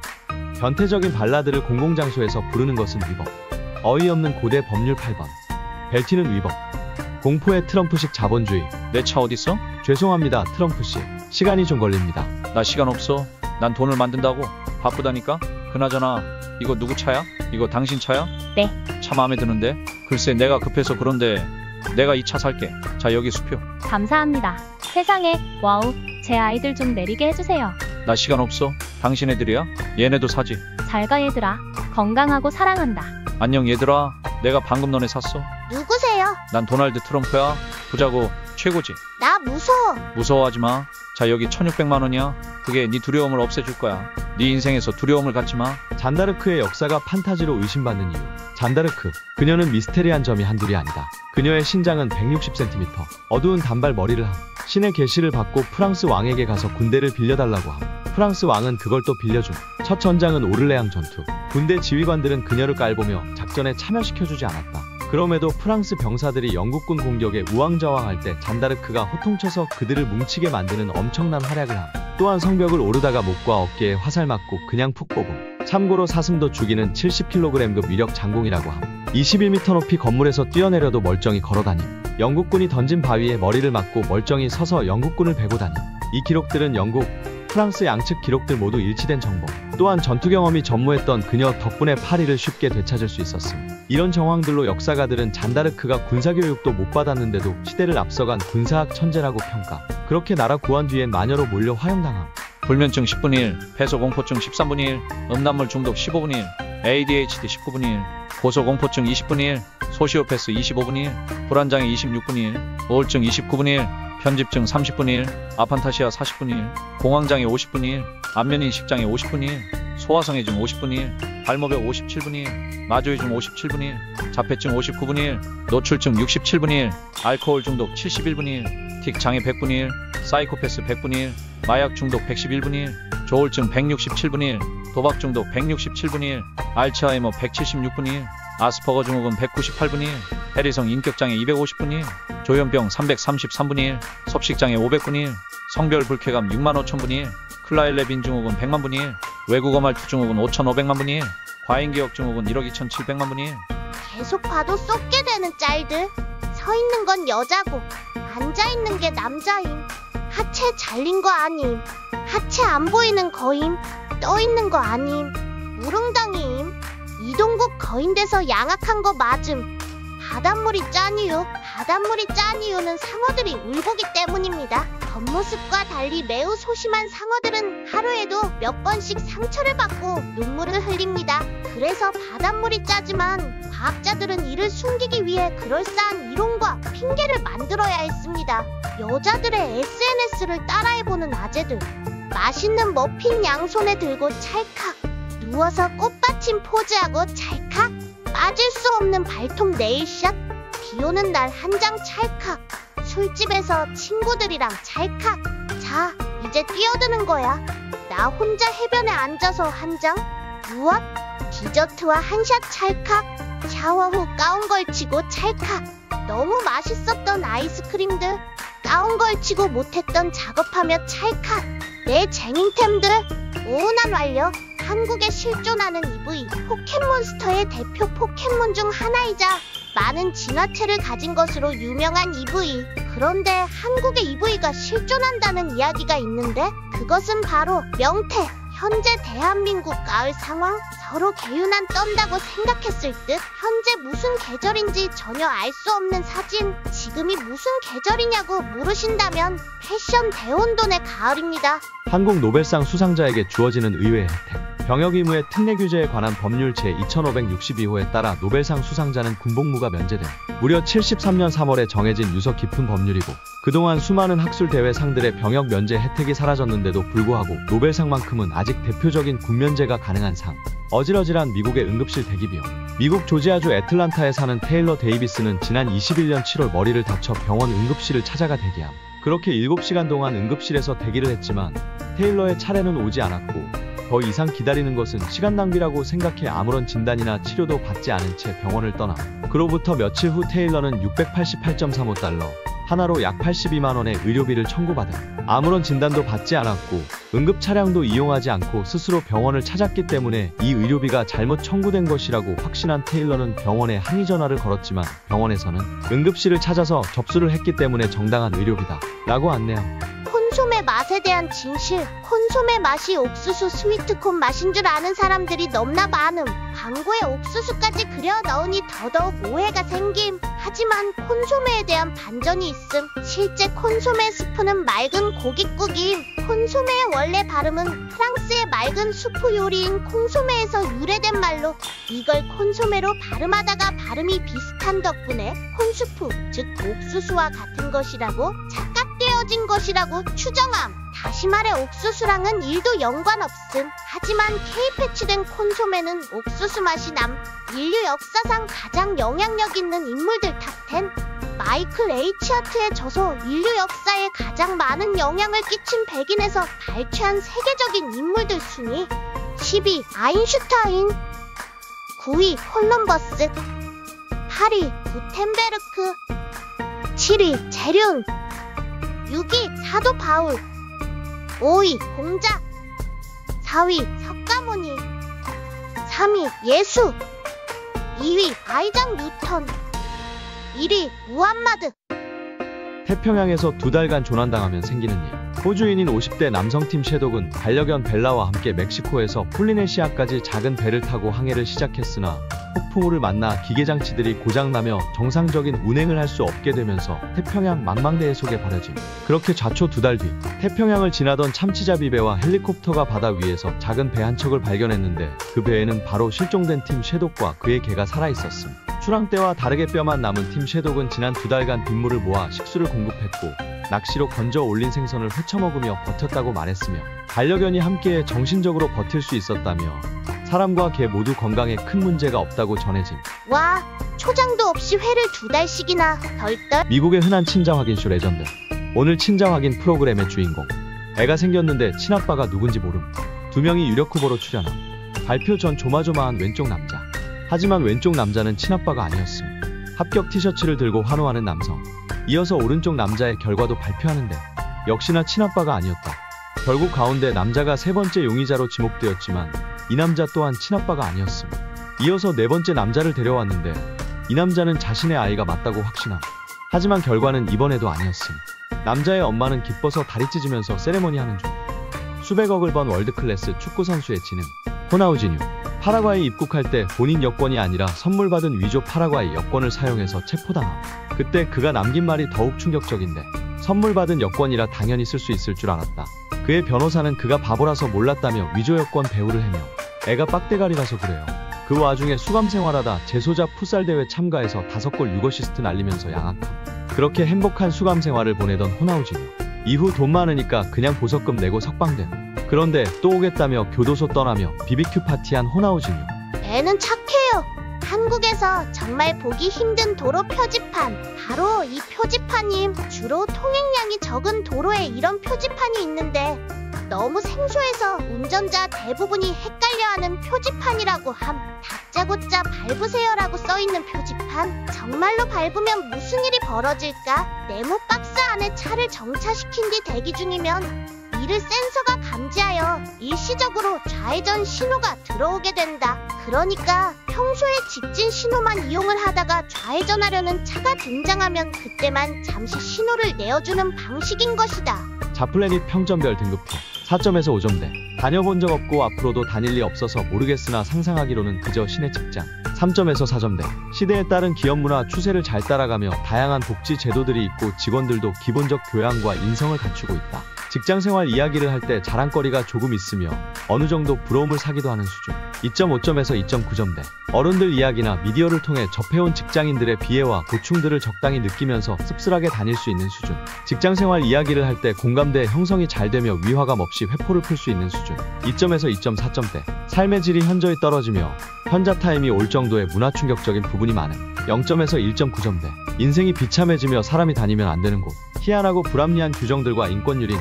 S3: 변태적인 발라드를 공공장소에서 부르는 것은 위법. 어이없는 고대 법률 8번. 벨티는 위법. 공포의 트럼프식 자본주의.
S2: 내 차 어딨어?
S3: 죄송합니다, 트럼프씨. 시간이 좀 걸립니다.
S2: 나 시간 없어. 난 돈을 만든다고. 바쁘다니까. 그나저나 이거 누구 차야? 이거 당신 차야?
S4: 네.
S2: 차 마음에 드는데? 글쎄 내가 급해서 그런데 내가 이 차 살게. 자 여기 수표.
S4: 감사합니다. 세상에, 와우, 제 아이들 좀 내리게 해주세요.
S2: 나 시간 없어. 당신 애들이야? 얘네도 사지.
S4: 잘가 얘들아. 건강하고 사랑한다.
S2: 안녕 얘들아. 내가 방금 너네 샀어.
S1: 누구세요?
S2: 난 도널드 트럼프야. 부자고 최고지.
S1: 나 무서워.
S2: 무서워하지 마. 자 여기 1600만 원이야. 그게 네 두려움을 없애줄 거야. 네 인생에서 두려움을 갖지 마.
S3: 잔다르크의 역사가 판타지로 의심받는 이유. 잔다르크. 그녀는 미스테리한 점이 한둘이 아니다. 그녀의 신장은 160cm. 어두운 단발 머리를 함. 신의 계시를 받고 프랑스 왕에게 가서 군대를 빌려달라고 함. 프랑스 왕은 그걸 또 빌려줌. 첫 전장은 오를레앙 전투. 군대 지휘관들은 그녀를 깔보며 작전에 참여시켜주지 않았다. 그럼에도 프랑스 병사들이 영국군 공격에 우왕좌왕할 때 잔다르크가 호통쳐서 그들을 뭉치게 만드는 엄청난 활약을 함. 또한 성벽을 오르다가 목과 어깨에 화살 맞고 그냥 푹 뽑음. 참고로 사슴도 죽이는 70kg급 위력 장공이라고 함. 21m 높이 건물에서 뛰어내려도 멀쩡히 걸어다님. 영국군이 던진 바위에 머리를 맞고 멀쩡히 서서 영국군을 베고 다님. 이 기록들은 영국, 프랑스 양측 기록들 모두 일치된 정보. 또한 전투 경험이 전무했던 그녀 덕분에 파리를 쉽게 되찾을 수 있었음. 이런 정황들로 역사가들은 잔다르크가 군사교육도 못 받았는데도 시대를 앞서간 군사학 천재라고 평가. 그렇게 나라 구한 뒤엔 마녀로 몰려 화형당함.
S2: 불면증 10분 1, 폐소공포증 13분 1, 음란물 중독 15분 1, ADHD 19분 1, 고소공포증 20분 1, 소시오패스 25분 1, 불안장애 26분 1, 우울증 29분 1, 편집증 30분 1, 아판타시아 40분 1, 공황장애 50분 1, 안면인식장애 50분 1, 소화성애증 50분 1, 발모벽 57분 1, 마조이증 57분 1, 자폐증 59분 1, 노출증 67분 1, 알코올 중독 71분 1, 틱 장애 100분 1, 사이코패스 100분 1, 마약 중독 111분 1, 조울증 167분 1, 도박 중독 167분 1, 알츠하이머 176분 1, 아스퍼거 증후군 198분 1, 해리성 인격장애 250분 1, 조현병 333분 1, 섭식장애 500분 1, 성별 불쾌감 6만 5천분 1, 클라일레빈 증후군 100만 분 1, 외국어 말투 증후군 5,500만 분 1, 과잉기억 증후군 1억 2,700만 분 1.
S1: 계속 봐도 쏟게 되는 짤들. 서 있는 건 여자고 앉아 있는 게 남자임. 하체 잘린 거 아님. 하체 안 보이는 거임. 떠 있는 거 아님. 무릉당임. 이동국 거인돼서 양악한 거 맞음. 바닷물이 짠 이유. 바닷물이 짠 이유는 상어들이 울보기 때문입니다. 겉모습과 달리 매우 소심한 상어들은 하루에도 몇 번씩 상처를 받고 눈물을 흘립니다. 그래서 바닷물이 짜지만 과학자들은 이를 숨기기 위해 그럴싸한 이론과 핑계를 만들어야 했습니다. 여자들의 SNS를 따라해보는 아재들. 맛있는 머핀 양손에 들고 찰칵. 누워서 꽃받침 포즈하고 찰칵. 빠질 수 없는 발톱 네일샷. 비오는 날 한 장 찰칵. 술집에서 친구들이랑 찰칵. 자, 이제 뛰어드는 거야. 나 혼자 해변에 앉아서 한 장. 무엇? 디저트와 한 샷 찰칵. 샤워 후 가운 걸치고 찰칵. 너무 맛있었던 아이스크림들. 가운 걸치고 못했던 작업하며 찰칵. 내 쟁잉템들. 오운한 완료. 한국에 실존하는 EV, 포켓몬스터의 대표 포켓몬 중 하나이자 많은 진화체를 가진 것으로 유명한 EV. 그런데 한국에 EV가 실존한다는 이야기가 있는데 그것은 바로 명태. 현재 대한민국 가을 상황. 서로 개유난 떤다고 생각했을 듯 현재 무슨 계절인지 전혀 알 수 없는 사진. 지금이 무슨 계절이냐고 물으신다면 패션 대혼돈의 가을입니다.
S3: 한국 노벨상 수상자에게 주어지는 의외의 혜택. 병역 의무의 특례 규제에 관한 법률 제2562호에 따라 노벨상 수상자는 군복무가 면제된 무려 73년 3월에 정해진 유서 깊은 법률이고, 그동안 수많은 학술 대회 상들의 병역 면제 혜택이 사라졌는데도 불구하고 노벨상만큼은 아직 대표적인 군면제가 가능한 상. 어질어질한 미국의 응급실 대기비용. 미국 조지아주 애틀란타에 사는 테일러 데이비스는 지난 21년 7월 머리를 다쳐 병원 응급실을 찾아가 대기함. 그렇게 7시간 동안 응급실에서 대기를 했지만 테일러의 차례는 오지 않았고, 더 이상 기다리는 것은 시간 낭비라고 생각해 아무런 진단이나 치료도 받지 않은 채 병원을 떠남. 그로부터 며칠 후 테일러는 688.35달러, 하나로 약 82만원의 의료비를 청구받은. 아무런 진단도 받지 않았고 응급 차량도 이용하지 않고 스스로 병원을 찾았기 때문에 이 의료비가 잘못 청구된 것이라고 확신한 테일러는 병원에 항의 전화를 걸었지만 병원에서는 응급실을 찾아서 접수를 했기 때문에 정당한 의료비다 라고 안내함.
S1: 콘소메 맛에 대한 진실. 콘소메 맛이 옥수수 스위트콘 맛인 줄 아는 사람들이 넘나 많음. 광고에 옥수수까지 그려 넣으니 더더욱 오해가 생김. 하지만 콘소메에 대한 반전이 있음. 실제 콘소메 스프는 맑은 고깃국임. 콘소메의 원래 발음은 프랑스의 맑은 수프 요리인 콩소메에서 유래된 말로, 이걸 콘소메로 발음하다가 발음이 비슷한 덕분에 콘수프, 즉 옥수수와 같은 것이라고 착각되어진 것이라고 추정함. 다시 말해 옥수수랑은 1도 연관없음. 하지만 K-패치된 콘소메는 옥수수 맛이 남. 인류 역사상 가장 영향력 있는 인물들 탑10. 마이클 H. 하트의 저서 인류 역사에 가장 많은 영향을 끼친 백인에서 발췌한 세계적인 인물들 순위. 10위 아인슈타인, 9위 콜럼버스, 8위 구텐베르크, 7위 제륜, 6위 사도 바울, 5위 공자, 4위 석가모니, 3위 예수, 2위 아이작 뉴턴, 1위 무함마드.
S3: 태평양에서 2달간 조난당하면 생기는 일. 호주인인 50대 남성팀 셰독은 반려견 벨라와 함께 멕시코에서 폴리네시아까지 작은 배를 타고 항해를 시작했으나 폭풍우를 만나 기계장치들이 고장나며 정상적인 운행을 할 수 없게 되면서 태평양 망망대해 속에 버려짐. 그렇게 좌초 2달 뒤 태평양을 지나던 참치잡이 배와 헬리콥터가 바다 위에서 작은 배 한 척을 발견했는데 그 배에는 바로 실종된 팀 셰독과 그의 개가 살아있었음. 출항 때와 다르게 뼈만 남은 팀 셰독은 지난 2달간 빗물을 모아 식수를 공급했고 낚시로 건져 올린 생선을 회쳐먹으며 버텼다고 말했으며, 반려견이 함께해 정신적으로 버틸 수 있었다며 사람과 개 모두 건강에 큰 문제가 없다고 전해짐.
S1: 와, 초장도 없이 회를 2달씩이나 덜덜.
S3: 미국의 흔한 친자 확인쇼 레전드. 오늘 친자 확인 프로그램의 주인공. 애가 생겼는데 친아빠가 누군지 모름. 2명이 유력 후보로 출연함. 발표 전 조마조마한 왼쪽 남자. 하지만 왼쪽 남자는 친아빠가 아니었음. 합격 티셔츠를 들고 환호하는 남성. 이어서 오른쪽 남자의 결과도 발표하는데 역시나 친아빠가 아니었다. 결국 가운데 남자가 3번째 용의자로 지목되었지만 이 남자 또한 친아빠가 아니었음. 이어서 4번째 남자를 데려왔는데 이 남자는 자신의 아이가 맞다고 확신함. 하지만 결과는 이번에도 아니었음. 남자의 엄마는 기뻐서 다리 찢으면서 세레머니 하는 중. 수백억을 번 월드클래스 축구선수의 지능. 호나우지뉴. 파라과이 입국할 때 본인 여권이 아니라 선물 받은 위조 파라과이 여권을 사용해서 체포당함. 그때 그가 남긴 말이 더욱 충격적인데, 선물 받은 여권이라 당연히 쓸 수 있을 줄 알았다. 그의 변호사는 그가 바보라서 몰랐다며 위조 여권 배우를 해며 애가 빡대가리라서 그래요. 그 와중에 수감 생활하다 재소자 풋살대회 참가해서 5골 6어시스트 날리면서 양악함. 그렇게 행복한 수감 생활을 보내던 호나우지뉴. 이후 돈 많으니까 그냥 보석금 내고 석방됨. 그런데 또 오겠다며 교도소 떠나며 BBQ 파티한 호나우지뉴.
S1: 애는 착해요. 한국에서 정말 보기 힘든 도로 표지판, 바로 이 표지판임. 주로 통행량이 적은 도로에 이런 표지판이 있는데 너무 생소해서 운전자 대부분이 헷갈려하는 표지판이라고 함. 다짜고짜 밟으세요라고 써있는 표지판. 정말로 밟으면 무슨 일이 벌어질까? 네모 박스 안에 차를 정차시킨 뒤 대기 중이면 이를 센서가 감지하여 일시적으로 좌회전 신호가 들어오게 된다. 그러니까 평소에 직진 신호만 이용을 하다가 좌회전하려는 차가 등장하면 그때만 잠시 신호를 내어주는 방식인 것이다.
S3: 자플래닛 평점별 등급표 4점에서 5점대. 다녀본 적 없고 앞으로도 다닐 리 없어서 모르겠으나 상상하기로는 그저 신의 직장. 3점에서 4점대. 시대에 따른 기업 문화 추세를 잘 따라가며 다양한 복지 제도들이 있고 직원들도 기본적 교양과 인성을 갖추고 있다. 직장생활 이야기를 할 때 자랑거리가 조금 있으며 어느 정도 부러움을 사기도 하는 수준. 2.5점에서 2.9점대. 어른들 이야기나 미디어를 통해 접해온 직장인들의 비애와 고충들을 적당히 느끼면서 씁쓸하게 다닐 수 있는 수준. 직장생활 이야기를 할 때 공감대 형성이 잘 되며 위화감 없이 회포를 풀 수 있는 수준. 2점에서 2.4점대. 삶의 질이 현저히 떨어지며 현자 타임이 올 정도의 문화 충격적인 부분이 많은 0점에서 1.9점대. 인생이 비참해지며 사람이 다니면 안 되는 곳. 희한하고 불합리한 규정들과 인권유린,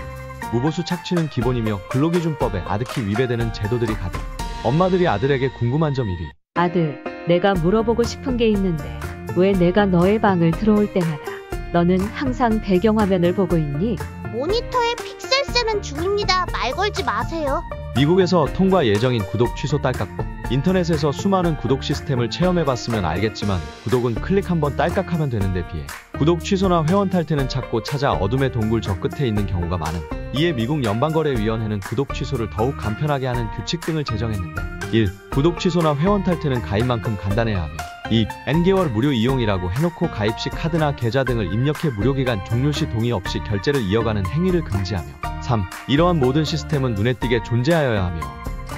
S3: 무보수 착취는 기본이며 근로기준법에 아득히 위배되는 제도들이 가득. 엄마들이 아들에게 궁금한 점 1위.
S5: 아들, 내가 물어보고 싶은 게 있는데 왜 내가 너의 방을 들어올 때마다 너는 항상 배경화면을 보고 있니?
S1: 모니터에 픽셀 세는 중입니다. 말 걸지 마세요.
S3: 미국에서 통과 예정인 구독 취소 딸깍법. 인터넷에서 수많은 구독 시스템을 체험해봤으면 알겠지만 구독은 클릭 한번 딸깍하면 되는 데 비해 구독 취소나 회원 탈퇴는 찾고 찾아 어둠의 동굴 저 끝에 있는 경우가 많음. 이에 미국 연방거래위원회는 구독 취소를 더욱 간편하게 하는 규칙 등을 제정했는데 1. 구독 취소나 회원 탈퇴는 가입만큼 간단해야 하며 2. N개월 무료 이용이라고 해놓고 가입 시 카드나 계좌 등을 입력해 무료기간 종료 시 동의 없이 결제를 이어가는 행위를 금지하며 3. 이러한 모든 시스템은 눈에 띄게 존재하여야 하며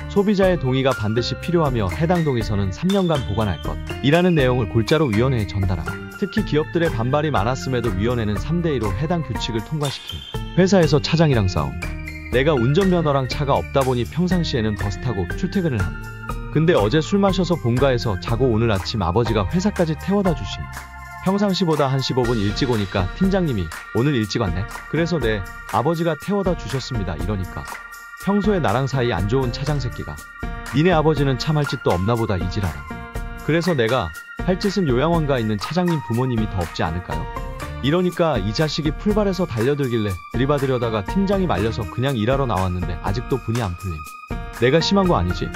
S3: 소비자의 동의가 반드시 필요하며 해당 동의서는 3년간 보관할 것 이라는 내용을 골자로 위원회에 전달함. 특히 기업들의 반발이 많았음에도 위원회는 3대2로 해당 규칙을 통과시킴. 회사에서 차장이랑 싸움. 내가 운전면허랑 차가 없다 보니 평상시에는 버스 타고 출퇴근을 함. 근데 어제 술 마셔서 본가에서 자고 오늘 아침 아버지가 회사까지 태워다 주심. 평상시보다 한 15분 일찍 오니까 팀장님이 오늘 일찍 왔네? 그래서 네, 아버지가 태워다 주셨습니다 이러니까 평소에 나랑 사이 안 좋은 차장 새끼가 니네 아버지는 참할 짓도 없나 보다 이지라라. 그래서 내가 할 짓은 요양원가 있는 차장님 부모님이 더 없지 않을까요? 이러니까 이 자식이 풀발에서 달려들길래 들이받으려다가 팀장이 말려서 그냥 일하러 나왔는데 아직도 분이 안 풀림. 내가 심한 거 아니지?